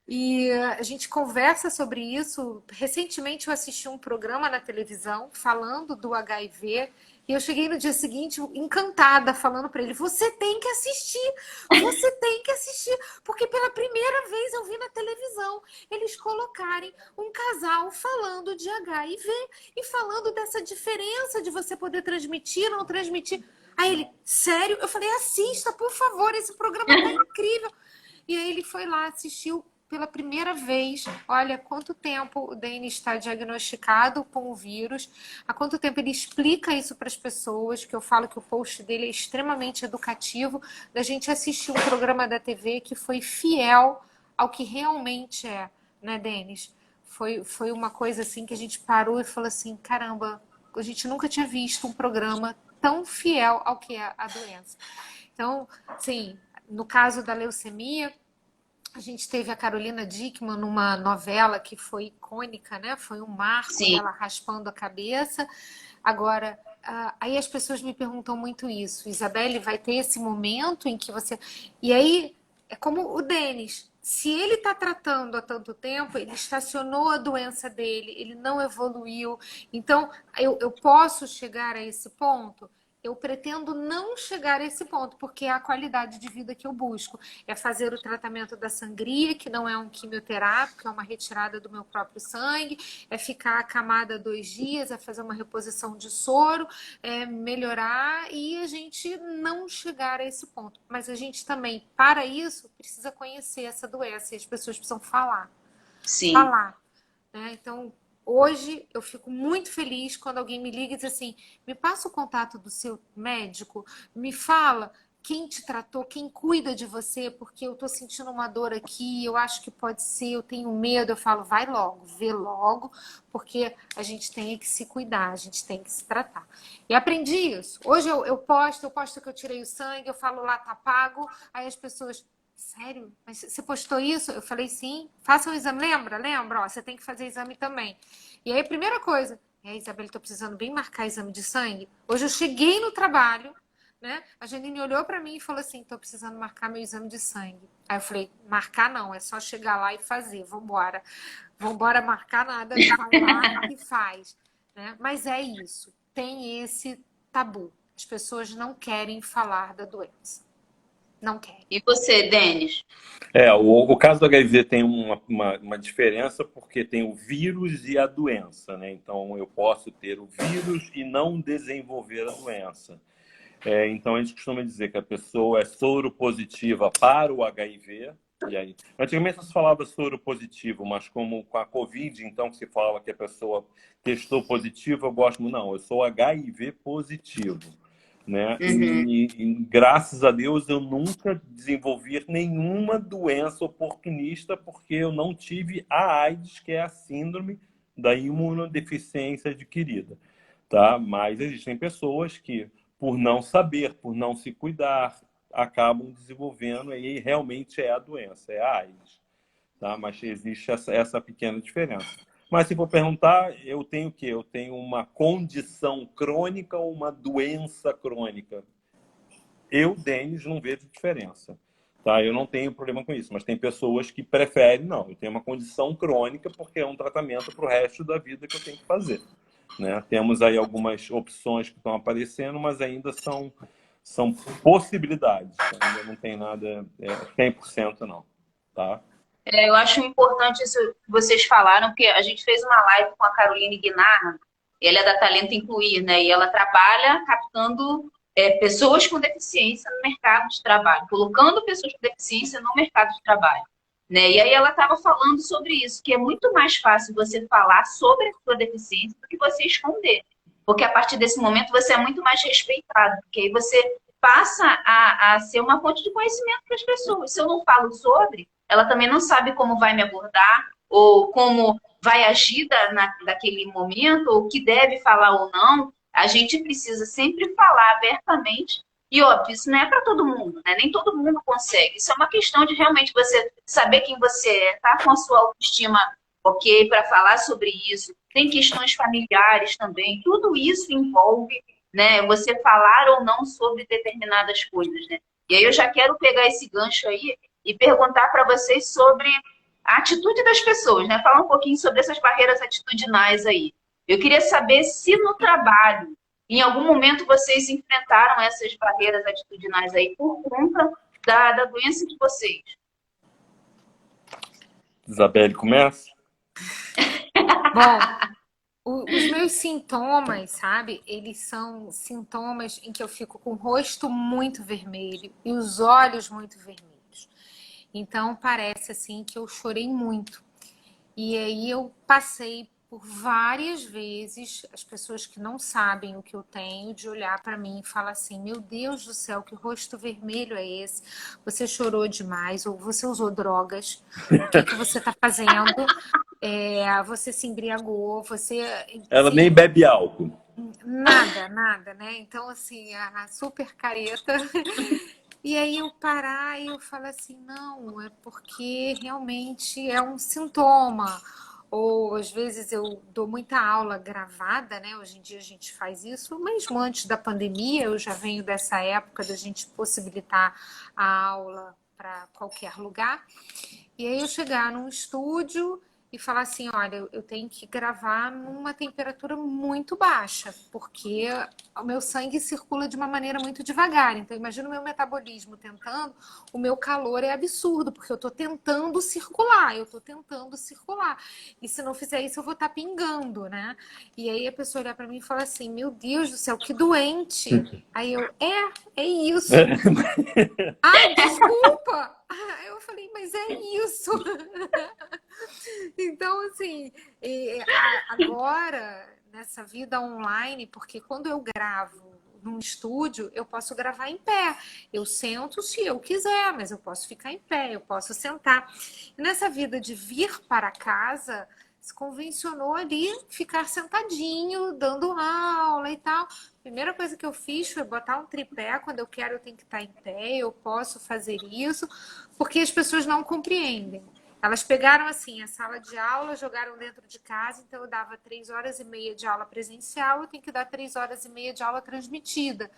E a gente conversa sobre isso. Recentemente eu assisti um programa na televisão falando do HIV e eu cheguei no dia seguinte encantada, falando para ele, você tem que assistir, porque pela primeira vez eu vi na televisão eles colocarem um casal falando de HIV e falando dessa diferença de você poder transmitir ou não transmitir. Aí ele, sério? Eu falei, assista, por favor, esse programa tá incrível. E aí ele foi lá, assistiu pela primeira vez. Olha, quanto tempo o Denis está diagnosticado com o vírus, há quanto tempo ele explica isso para as pessoas, que eu falo que o post dele é extremamente educativo, da gente assistir um programa da TV que foi fiel ao que realmente é, né, Denis? Foi uma coisa assim que a gente parou e falou assim, caramba, a gente nunca tinha visto um programa tão fiel ao que é a doença. Então, sim, no caso da leucemia, a gente teve a Carolina Dickmann numa novela que foi icônica, né? Foi um marco, Sim. ela raspando a cabeça. Agora, aí as pessoas me perguntam muito isso. Isabelle, vai ter esse momento em que você... E aí, é como o Denis. Se ele está tratando há tanto tempo, ele estacionou a doença dele, ele não evoluiu. Então, eu posso chegar a esse ponto? eu pretendo não chegar a esse ponto, porque é a qualidade de vida que eu busco. É fazer o tratamento da sangria, que não é um quimioterápico, é uma retirada do meu próprio sangue, é ficar acamada 2 dias, é fazer uma reposição de soro, é melhorar e a gente não chegar a esse ponto. Mas a gente também, para isso, precisa conhecer essa doença e as pessoas precisam falar. Sim. Falar, né? Então, hoje eu fico muito feliz quando alguém me liga e diz assim: me passa o contato do seu médico, me fala quem te tratou, quem cuida de você, porque eu tô sentindo uma dor aqui, eu acho que pode ser, eu tenho medo. Eu falo, vai logo, vê logo, porque a gente tem que se cuidar, a gente tem que se tratar. E aprendi isso. Hoje eu posto que eu tirei o sangue, eu falo lá, tá pago, aí as pessoas. Sério? Mas você postou isso? Eu falei, sim. Faça o exame. Lembra? Lembra? Ó, você tem que fazer exame também. E aí, a primeira coisa, Isabela, tô precisando bem marcar exame de sangue. Hoje eu cheguei no trabalho, né? A Janine olhou para mim e falou assim, tô precisando marcar meu exame de sangue. Aí eu falei, marcar não, é só chegar lá e fazer. Vambora. Vambora marcar nada, vai lá e faz. Né? Mas é isso. Tem esse tabu. As pessoas não querem falar da doença. Não querem. E você, Denis? O caso do HIV tem uma diferença porque tem o vírus e a doença, né? Então, eu posso ter o vírus e não desenvolver a doença. Então, a gente costuma dizer que a pessoa é soro positiva para o HIV. E aí, antigamente se falava soro positivo, mas como com a Covid, então se fala que a pessoa testou positivo, eu gosto, não, eu sou HIV positivo. Né? Uhum. E graças a Deus eu nunca desenvolvi nenhuma doença oportunista porque eu não tive a AIDS, que é a síndrome da imunodeficiência adquirida, tá? Mas existem pessoas que, por não saber, por não se cuidar, acabam desenvolvendo e realmente é a doença, é a AIDS, tá? Mas existe essa pequena diferença. Mas se for perguntar, eu tenho o quê? Eu tenho uma condição crônica ou uma doença crônica? Eu, Denis, não vejo diferença. Tá? Eu não tenho problema com isso, mas tem pessoas que preferem, não, eu tenho uma condição crônica porque é um tratamento para o resto da vida que eu tenho que fazer. Né? Temos aí algumas opções que estão aparecendo, mas ainda são possibilidades. Tá? Ainda não tem nada 100% não. Tá? Eu acho importante isso que vocês falaram, porque a gente fez uma live com a Caroline Guinarra, ela é da Talento Incluir, né? E ela trabalha captando pessoas com deficiência no mercado de trabalho, colocando pessoas com deficiência no mercado de trabalho. Né? E aí ela estava falando sobre isso, que é muito mais fácil você falar sobre a sua deficiência do que você esconder. Porque a partir desse momento você é muito mais respeitado, porque aí você passa a ser uma fonte de conhecimento para as pessoas. Se eu não falo sobre, ela também não sabe como vai me abordar, ou como vai agir daquele momento, ou o que deve falar ou não. A gente precisa sempre falar abertamente. E, óbvio, isso não é para todo mundo, né? Nem todo mundo consegue. Isso é uma questão de realmente você saber quem você é, tá com a sua autoestima ok para falar sobre isso. Tem questões familiares também. Tudo isso envolve, né, você falar ou não sobre determinadas coisas, né? E aí eu já quero pegar esse gancho aí e perguntar para vocês sobre a atitude das pessoas, né? Falar um pouquinho sobre essas barreiras atitudinais aí. Eu queria saber se no trabalho, em algum momento, vocês enfrentaram essas barreiras atitudinais aí por conta da doença de vocês. Isabelle, começa? Bom, os meus sintomas, sabe? Eles são sintomas em que eu fico com o rosto muito vermelho e os olhos muito vermelhos. Então parece assim que eu chorei muito. E aí eu passei por várias vezes as pessoas que não sabem o que eu tenho de olhar para mim e falar assim: meu Deus do céu, que rosto vermelho é esse? Você chorou demais ou você usou drogas? O que que você está fazendo? Você se embriagou, você, Ela assim, nem bebe álcool. nada, nada, né? Então, assim, a super careta. E aí eu parar e eu falo assim, não, é porque realmente é um sintoma. Ou às vezes eu dou muita aula gravada, né? Hoje em dia a gente faz isso, mesmo antes da pandemia, eu já venho dessa época da gente possibilitar a aula para qualquer lugar. E aí eu chegar num estúdio e falar assim, olha, eu tenho que gravar numa temperatura muito baixa, porque o meu sangue circula de uma maneira muito devagar. Então, imagina o meu metabolismo tentando, o meu calor é absurdo, porque eu estou tentando circular, eu estou tentando circular. E se não fizer isso, eu vou estar pingando, né? E aí a pessoa olha para mim e fala assim, meu Deus do céu, que doente. Aí eu, é isso. Ai, desculpa! Eu falei, mas é isso. Então, assim, agora, nessa vida online, porque quando eu gravo num estúdio, eu posso gravar em pé. Eu sento se eu quiser, mas eu posso ficar em pé, eu posso sentar. E nessa vida de vir para casa, se convencionou ali ficar sentadinho, dando aula e tal. Primeira coisa que eu fiz foi botar um tripé. Quando eu quero, eu tenho que estar em pé, eu posso fazer isso, porque as pessoas não compreendem. Elas pegaram assim a sala de aula, jogaram dentro de casa, então eu dava 3 horas e meia de aula presencial, eu tenho que dar 3 horas e meia de aula transmitida.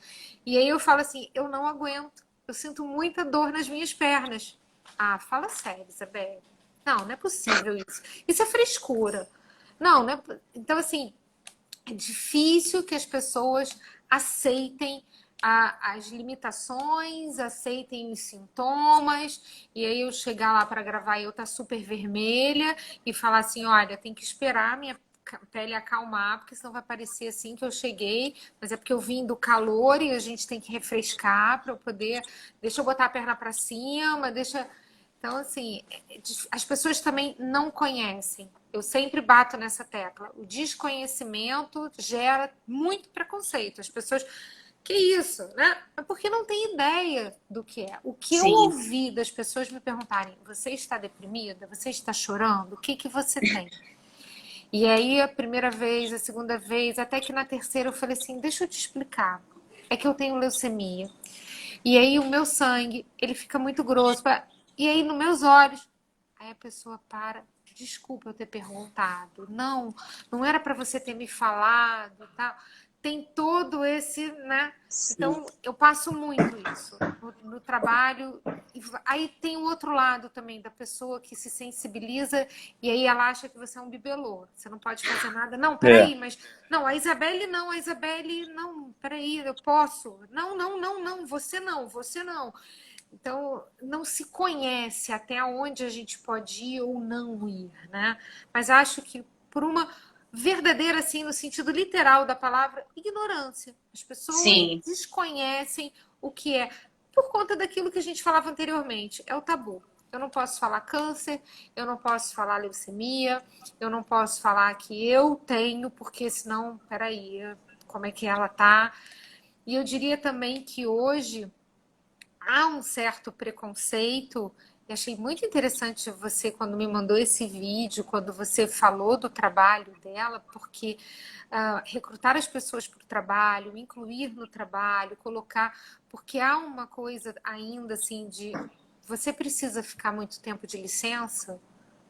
E aí eu falo assim, eu não aguento, eu sinto muita dor nas minhas pernas. Ah, fala sério, Isabel. Não, não é possível isso. Isso é frescura. Não, não é... Então, assim, é difícil que as pessoas aceitem as limitações, aceitem os sintomas, e aí eu chegar lá para gravar e eu tá super vermelha e falar assim, olha, tem que esperar a minha pele acalmar, porque senão vai parecer assim que eu cheguei, mas é porque eu vim do calor e a gente tem que refrescar para eu poder, deixa eu botar a perna para cima, deixa... Então, assim, as pessoas também não conhecem. Eu sempre bato nessa tecla. O desconhecimento gera muito preconceito. As pessoas, que isso, né? É porque não tem ideia do que é. O que eu Sim. ouvi das pessoas me perguntarem: você está deprimida? Você está chorando? O que que você tem? E aí, a primeira vez, a segunda vez, até que na terceira eu falei assim: deixa eu te explicar. É que eu tenho leucemia. E aí, o meu sangue, ele fica muito grosso. E aí, nos meus olhos, aí a pessoa para. Desculpa eu ter perguntado. Não, não era para você ter me falado, tá? Tem todo esse, né? Sim. Então, eu passo muito isso no trabalho. Aí tem o outro lado também da pessoa que se sensibiliza e aí ela acha que você é um bibelô. Você não pode fazer nada. Não, É, peraí, mas... Não, a Isabelle não, a Isabelle não. Peraí, eu posso. Não, não, não, não, você não, você não. Então, não se conhece até onde a gente pode ir ou não ir, né? Mas acho que por uma verdadeira, assim, no sentido literal da palavra, ignorância. As pessoas Sim. desconhecem o que é, por conta daquilo que a gente falava anteriormente, é o tabu. Eu não posso falar câncer, eu não posso falar leucemia, eu não posso falar que eu tenho, porque senão, peraí, como é que ela tá? E eu diria também que hoje há um certo preconceito. E achei muito interessante você, quando me mandou esse vídeo, quando você falou do trabalho dela, porque recrutar as pessoas para o trabalho, incluir no trabalho, colocar. Porque há uma coisa ainda assim de você precisa ficar muito tempo de licença,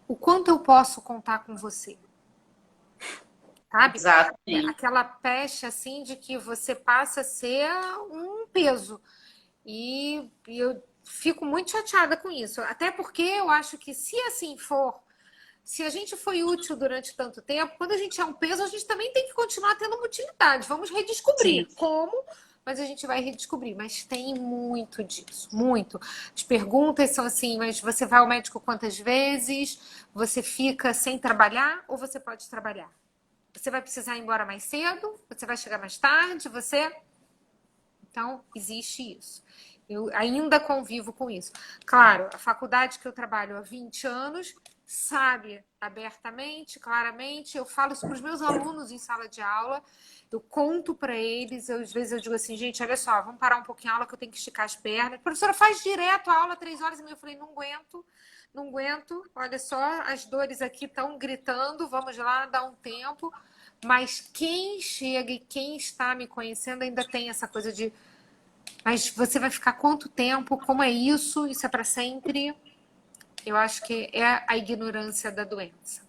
o quanto eu posso contar com você, sabe? Exatamente. Aquela pecha assim de que você passa a ser um peso. E eu fico muito chateada com isso. Até porque eu acho que se assim for, se a gente foi útil durante tanto tempo, quando a gente é um peso, a gente também tem que continuar tendo uma utilidade. Vamos Sim. redescobrir como, mas a gente vai redescobrir. Mas tem muito disso, muito. As perguntas são assim, mas você vai ao médico quantas vezes? Você fica sem trabalhar ou você pode trabalhar? Você vai precisar ir embora mais cedo? Você vai chegar mais tarde? Você... Então, existe isso. Eu ainda convivo com isso. Claro, a faculdade que eu trabalho há 20 anos sabe abertamente, claramente. Eu falo isso para os meus alunos em sala de aula. Eu conto para eles. Às vezes eu digo assim, gente, olha só, vamos parar um pouquinho a aula que eu tenho que esticar as pernas. A professora faz direto a aula, 3 horas e meia. Eu falei, não aguento, não aguento. Olha só, as dores aqui estão gritando. Vamos lá, dar um tempo. Mas quem chega e quem está me conhecendo ainda tem essa coisa de mas você vai ficar quanto tempo? Como é isso? Isso é para sempre? Eu acho que é a ignorância da doença.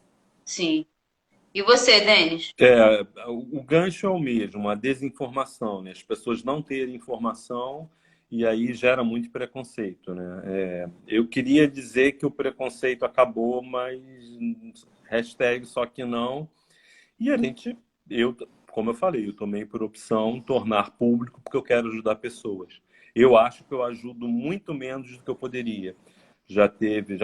Sim. E você, Denis? o gancho é o mesmo, a desinformação, né? As pessoas não terem informação e aí gera muito preconceito, né? Eu queria dizer que o preconceito acabou, mas hashtag só que não. E como eu falei, eu tomei por opção tornar público porque eu quero ajudar pessoas. Eu acho que eu ajudo muito menos do que eu poderia. Já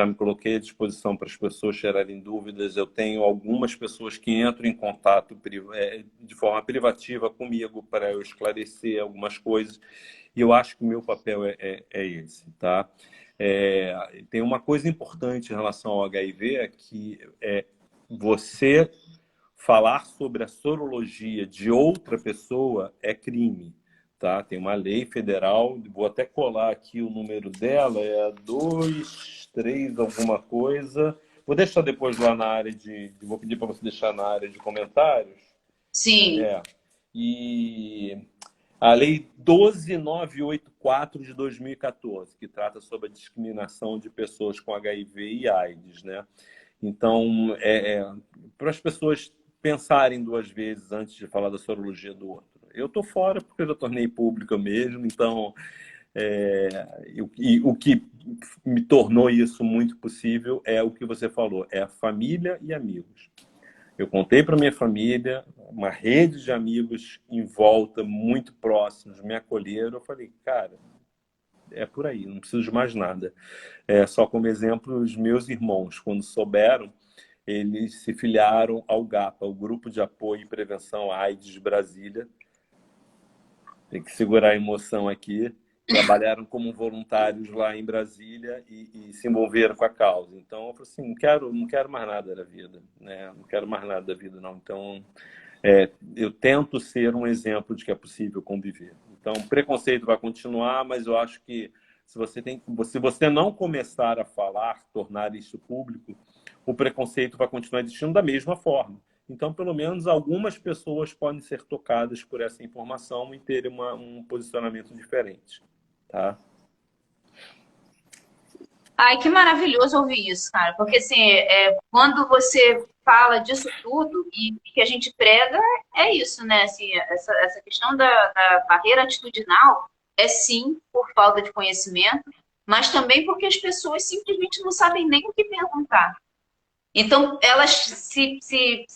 me coloquei à disposição para as pessoas tirarem dúvidas. Eu tenho algumas pessoas que entram em contato de forma privativa comigo para eu esclarecer algumas coisas. E eu acho que o meu papel é esse, tá? Tem uma coisa importante em relação ao HIV, que você falar sobre a sorologia de outra pessoa é crime, tá? Tem uma lei federal, vou até colar aqui o número dela, é a 23 alguma coisa. Vou deixar depois lá na área vou pedir para você deixar na área de comentários. Sim. E a lei 12984 de 2014, que trata sobre a discriminação de pessoas com HIV e AIDS, né? Então, para as pessoas pensarem duas vezes antes de falar da sorologia do outro. Eu estou fora porque eu já tornei público mesmo, então o que me tornou isso muito possível é o que você falou, é a família e amigos. Eu contei para minha família, uma rede de amigos em volta, muito próximos, me acolheram. Eu falei, cara, é por aí, não preciso de mais nada. Só como exemplo, os meus irmãos, quando souberam, eles se filiaram ao GAPA, o Grupo de Apoio e Prevenção à AIDS de Brasília. Tem que segurar a emoção aqui. Trabalharam como voluntários lá em Brasília e se envolveram com a causa. Então, eu falei assim, não quero mais nada da vida, né? Não quero mais nada da vida, não. Então, eu tento ser um exemplo de que é possível conviver. Então, o preconceito vai continuar, mas eu acho que se você não começar a falar, tornar isso público, o preconceito vai continuar existindo da mesma forma. Então, pelo menos, algumas pessoas podem ser tocadas por essa informação e terem um posicionamento diferente. Tá? Ai, que maravilhoso ouvir isso, cara. Porque, assim, quando você fala disso tudo e que a gente prega, é isso, né? Assim, essa questão da barreira atitudinal é, sim, por falta de conhecimento, mas também porque as pessoas simplesmente não sabem nem o que perguntar. Então, elas se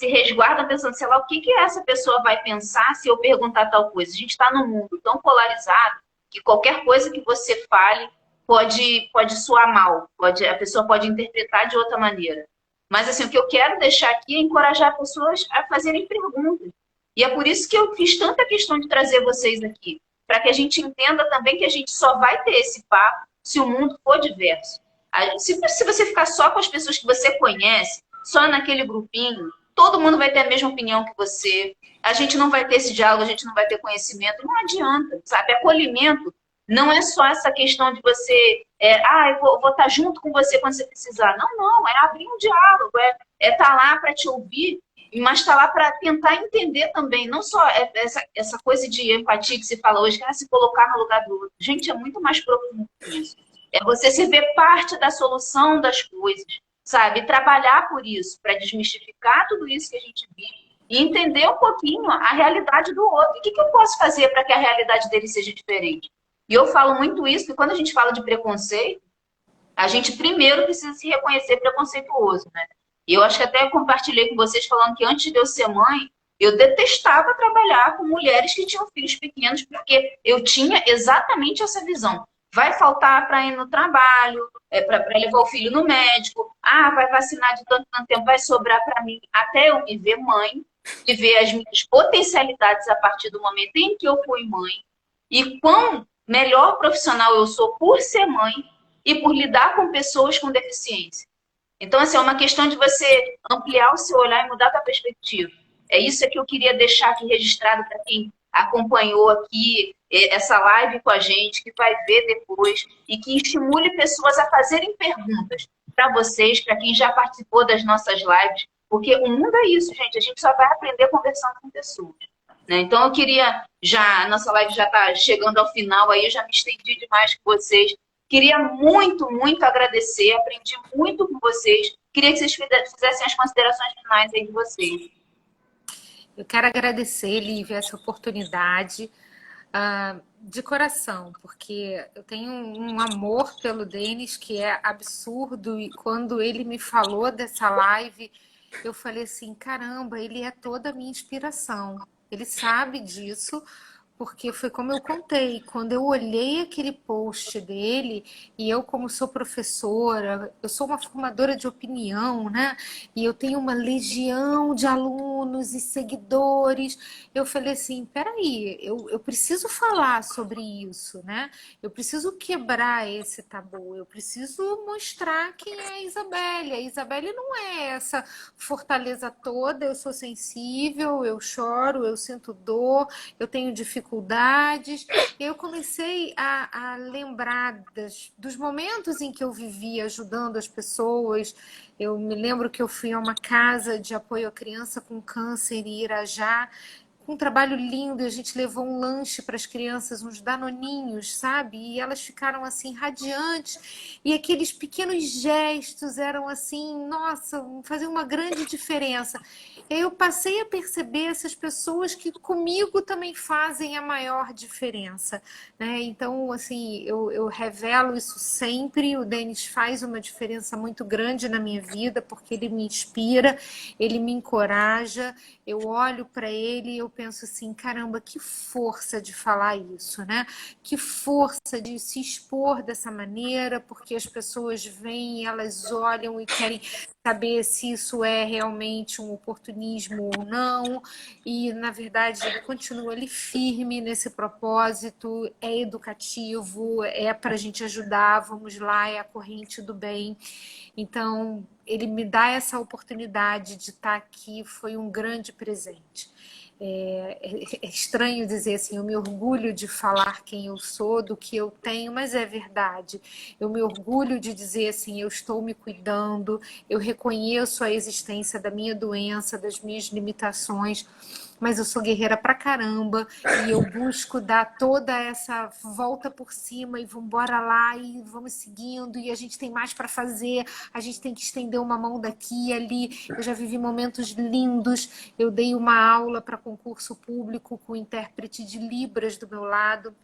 resguardam pensando, sei lá, o que essa pessoa vai pensar se eu perguntar tal coisa? A gente está num mundo tão polarizado que qualquer coisa que você fale pode soar mal, a pessoa pode interpretar de outra maneira. Mas, assim, o que eu quero deixar aqui é encorajar pessoas a fazerem perguntas. E é por isso que eu fiz tanta questão de trazer vocês aqui, para que a gente entenda também que a gente só vai ter esse papo se o mundo for diverso. Se você ficar só com as pessoas que você conhece, só naquele grupinho, todo mundo vai ter a mesma opinião que você. A gente não vai ter esse diálogo, a gente não vai ter conhecimento. Não adianta, sabe? Acolhimento não é só essa questão de você, eu vou estar junto com você quando você precisar. Não, não, é abrir um diálogo, estar lá para te ouvir, mas estar lá para tentar entender também. Não só essa coisa de empatia que se fala hoje, que se colocar no lugar do outro. Gente, é muito mais profundo que isso. É você se ver parte da solução das coisas, sabe? Trabalhar por isso, para desmistificar tudo isso que a gente vive e entender um pouquinho a realidade do outro. O que eu posso fazer para que a realidade dele seja diferente? E eu falo muito isso, que quando a gente fala de preconceito, a gente primeiro precisa se reconhecer preconceituoso, né? E eu acho que até compartilhei com vocês falando que antes de eu ser mãe, eu detestava trabalhar com mulheres que tinham filhos pequenos, porque eu tinha exatamente essa visão. Vai faltar para ir no trabalho, para levar o filho no médico, vai vacinar de tanto tempo, vai sobrar para mim, até eu me ver mãe, e ver as minhas potencialidades a partir do momento em que eu fui mãe, e quão melhor profissional eu sou por ser mãe e por lidar com pessoas com deficiência. Então, assim, é uma questão de você ampliar o seu olhar e mudar a sua perspectiva. É isso que eu queria deixar aqui registrado para quem acompanhou aqui essa live com a gente, que vai ver depois, e que estimule pessoas a fazerem perguntas para vocês, para quem já participou das nossas lives, porque o mundo é isso, gente, a gente só vai aprender conversando com pessoas. Né? Então, eu queria, a nossa live já está chegando ao final, aí eu já me estendi demais com vocês. Queria muito, muito agradecer, aprendi muito com vocês. Queria que vocês fizessem as considerações finais aí de vocês. Eu quero agradecer, Lívia, essa oportunidade de coração, porque eu tenho um amor pelo Denis que é absurdo, e quando ele me falou dessa live, eu falei assim, caramba, ele é toda a minha inspiração. Ele sabe disso, porque foi como eu contei, quando eu olhei aquele post dele, e eu, como sou professora, eu sou uma formadora de opinião, né? E eu tenho uma legião de alunos e seguidores. Eu falei assim: peraí, eu preciso falar sobre isso, né? Eu preciso quebrar esse tabu, eu preciso mostrar quem é a Isabelle. A Isabelle não é essa fortaleza toda, eu sou sensível, eu choro, eu sinto dor, eu tenho dificuldades. E eu comecei a lembrar dos momentos em que eu vivia ajudando as pessoas. Eu me lembro que eu fui a uma casa de apoio à criança com câncer em Irajá, com um trabalho lindo, e a gente levou um lanche para as crianças, uns danoninhos, sabe? E elas ficaram assim radiantes, e aqueles pequenos gestos eram assim, nossa, faziam uma grande diferença. E aí eu passei a perceber essas pessoas que comigo também fazem a maior diferença, né? Então, assim, eu revelo isso sempre. O Denis faz uma diferença muito grande na minha vida, porque ele me inspira, ele me encoraja. Eu olho para ele e eu penso assim, caramba, que força de falar isso, né? Que força de se expor dessa maneira, porque as pessoas vêm, elas olham e querem saber se isso é realmente um oportunismo ou não. E, na verdade, ele continua ali firme nesse propósito, é educativo, é para a gente ajudar, vamos lá, é a corrente do bem. Então, ele me dá essa oportunidade de estar aqui, foi um grande presente. É estranho dizer assim, eu me orgulho de falar quem eu sou, do que eu tenho, mas é verdade. Eu me orgulho de dizer assim, eu estou me cuidando, eu reconheço a existência da minha doença, das minhas limitações, mas eu sou guerreira pra caramba e eu busco dar toda essa volta por cima e vamos embora lá e vamos seguindo e a gente tem mais para fazer, a gente tem que estender uma mão daqui e ali. Eu já vivi momentos lindos, eu dei uma aula para concurso público com intérprete de Libras do meu lado.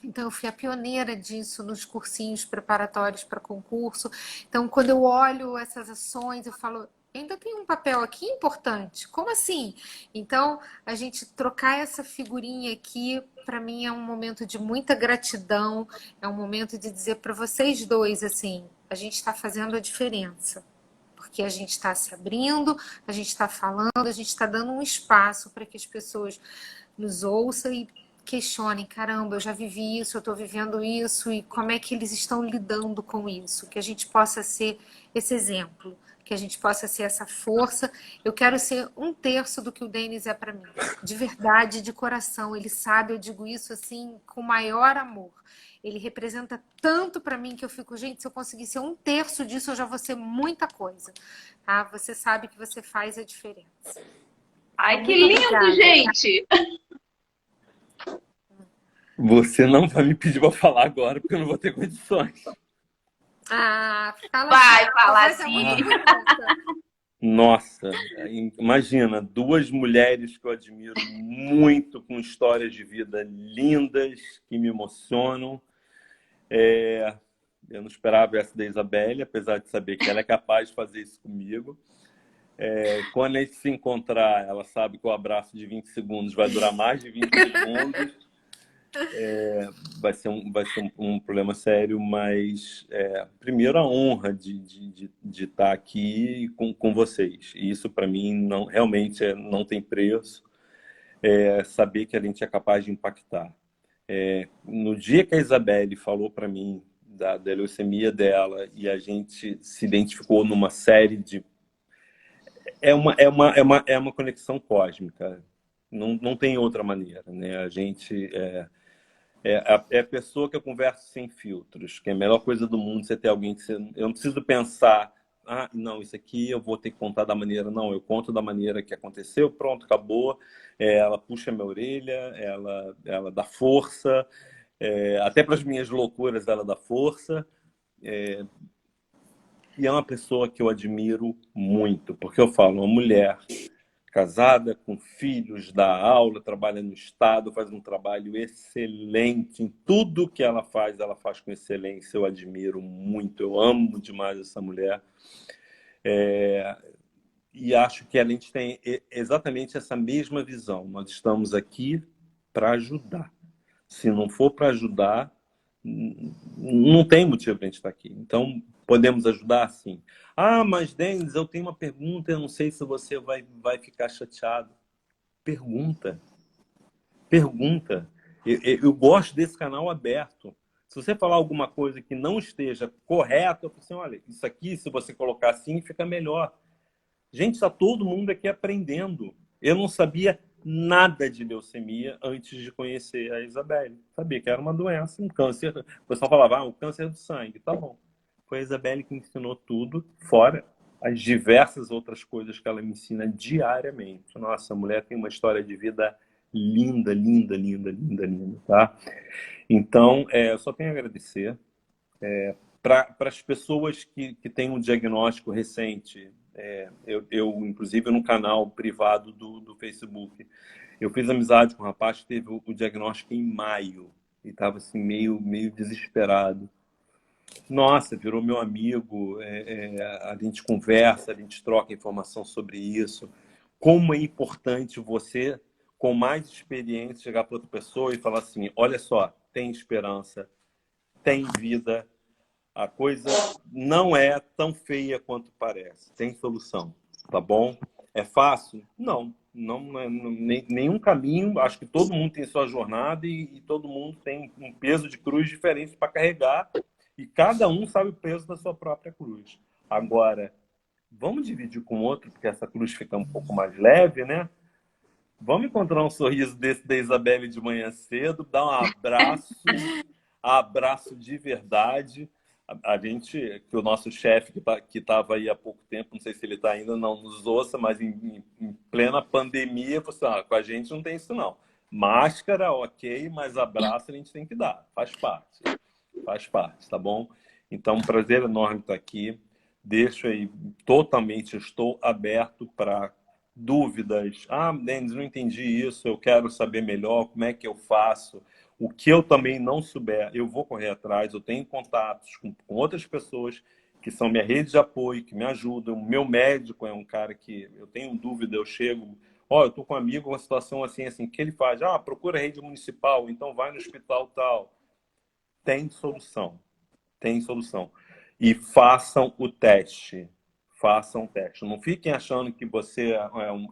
Então, eu fui a pioneira disso nos cursinhos preparatórios para concurso. Então, quando eu olho essas ações, eu falo, ainda tem um papel aqui importante. Como assim? Então, a gente trocar essa figurinha aqui, para mim, é um momento de muita gratidão. É um momento de dizer para vocês dois, assim, a gente está fazendo a diferença. Porque a gente está se abrindo, a gente está falando, a gente está dando um espaço para que as pessoas nos ouçam e questionem, caramba, eu já vivi isso, eu estou vivendo isso, e como é que eles estão lidando com isso? Que a gente possa ser esse exemplo, que a gente possa ser essa força. Eu quero ser um terço do que o Denis é para mim, de verdade, de coração. Ele sabe, eu digo isso assim, com maior amor. Ele representa tanto para mim que eu fico, gente, se eu conseguir ser um terço disso, eu já vou ser muita coisa. Tá? Você sabe que você faz a diferença. Ai, Então, que muito lindo, obrigada. gente! Você não vai me pedir para falar agora, porque eu não vou ter condições. Ah, fala assim, Vai sua falar voz é muito sim. bonita. Nossa, imagina, duas mulheres que eu admiro muito, com histórias de vida lindas, que me emocionam. Eu não esperava essa da Isabelle, apesar de saber que ela é capaz de fazer isso comigo. Quando a gente se encontrar, ela sabe que o abraço de 20 segundos vai durar mais de 20 segundos. Vai ser um problema sério, mas primeiro a honra de estar aqui com vocês. E isso para mim não realmente não tem preço. Saber que a gente é capaz de impactar. No dia que a Isabelle falou para mim da leucemia dela e a gente se identificou numa série de é uma conexão cósmica. Não tem outra maneira, né? A gente é a pessoa que eu converso sem filtros, que é a melhor coisa do mundo você ter alguém que você... Eu não preciso pensar, não, isso aqui eu vou ter que contar da maneira... Não, eu conto da maneira que aconteceu, pronto, acabou. Ela puxa minha orelha, ela dá força, até para as minhas loucuras ela dá força. E é uma pessoa que eu admiro muito, porque eu falo, uma mulher casada, com filhos, dá aula, trabalha no Estado, faz um trabalho excelente. Em tudo que ela faz com excelência. Eu admiro muito, eu amo demais essa mulher. E acho que a gente tem exatamente essa mesma visão. Nós estamos aqui para ajudar. Se não for para ajudar, não tem motivo para a gente estar aqui. Então, podemos ajudar, sim. Ah, mas, Denis, eu tenho uma pergunta, eu não sei se você vai ficar chateado. Pergunta. Pergunta. Eu gosto desse canal aberto. Se você falar alguma coisa que não esteja correta, eu falo assim, olha, isso aqui, se você colocar assim, fica melhor. Gente, está todo mundo aqui aprendendo. Eu não sabia nada de leucemia antes de conhecer a Isabelle. Sabia que era uma doença, um câncer. O pessoal falava, o câncer do sangue. Tá bom. Foi a Isabelle que me ensinou tudo, fora as diversas outras coisas que ela me ensina diariamente. Nossa, a mulher tem uma história de vida linda, linda, linda, linda, linda, tá? Então, eu só tenho a agradecer. Para as pessoas que têm um diagnóstico recente, inclusive, no canal privado do Facebook, eu fiz amizade com um rapaz que teve o diagnóstico em maio e estava assim, meio desesperado. Nossa, virou meu amigo, a gente conversa, a gente troca informação sobre isso. Como é importante você, com mais experiência, chegar para outra pessoa e falar assim, olha só, tem esperança, tem vida, a coisa não é tão feia quanto parece. Tem solução, tá bom? É fácil? Não. Nenhum caminho. Acho que todo mundo tem sua jornada e todo mundo tem um peso de cruz diferente para carregar. E cada um sabe o peso da sua própria cruz. Agora, vamos dividir com o outro, porque essa cruz fica um pouco mais leve, né? Vamos encontrar um sorriso desse da Isabelle de manhã cedo, dar um abraço de verdade. A gente, que o nosso chefe que estava aí há pouco tempo, não sei se ele está ainda, não nos ouça, mas em plena pandemia, você, com a gente não tem isso não. Máscara, ok, mas abraço a gente tem que dar, faz parte, tá bom? Então, um prazer enorme estar aqui. Deixo aí, estou aberto para dúvidas. Ah, Denis, não entendi isso, eu quero saber melhor, como é que eu faço? O que eu também não souber, eu vou correr atrás. Eu tenho contatos com outras pessoas que são minha rede de apoio, que me ajudam. O meu médico é um cara que eu tenho dúvida, eu chego, eu estou com um amigo, uma situação assim, o que ele faz? Procura a rede municipal, então vai no hospital tal. Tem solução, tem solução. E façam o teste. Façam o teste. Não fiquem achando que você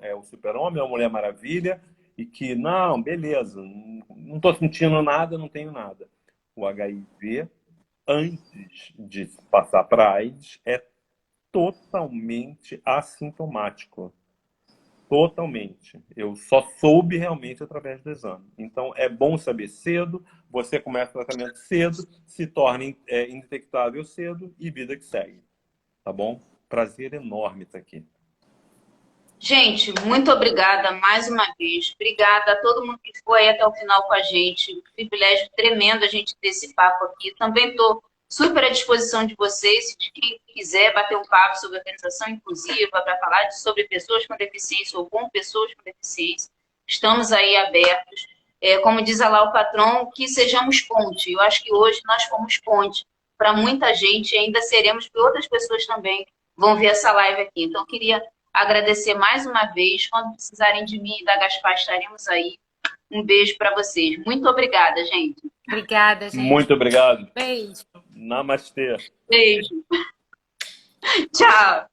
é o super-homem, é a Mulher Maravilha, e que, não, beleza, não estou sentindo nada, não tenho nada. O HIV, antes de passar para a AIDS, é totalmente assintomático. Totalmente. Eu só soube realmente através do exame. Então, é bom saber cedo, você começa o tratamento cedo, se torna indetectável cedo e vida que segue. Tá bom? Prazer enorme estar aqui. Gente, muito obrigada mais uma vez. Obrigada a todo mundo que foi aí até o final com a gente. Um privilégio tremendo a gente ter esse papo aqui. Também estou super à disposição de vocês, de quem quiser bater um papo sobre organização inclusiva, para falar sobre pessoas com deficiência ou com pessoas com deficiência. Estamos aí abertos. Como diz lá o patrão, que sejamos ponte. Eu acho que hoje nós fomos ponte para muita gente e ainda seremos para outras pessoas também vão ver essa live aqui. Então, eu queria agradecer mais uma vez. Quando precisarem de mim e da Gaspar, estaremos aí. Um beijo para vocês. Muito obrigada, gente. Obrigada, gente. Muito obrigado. Beijo. Namastê. Beijo. Tchau.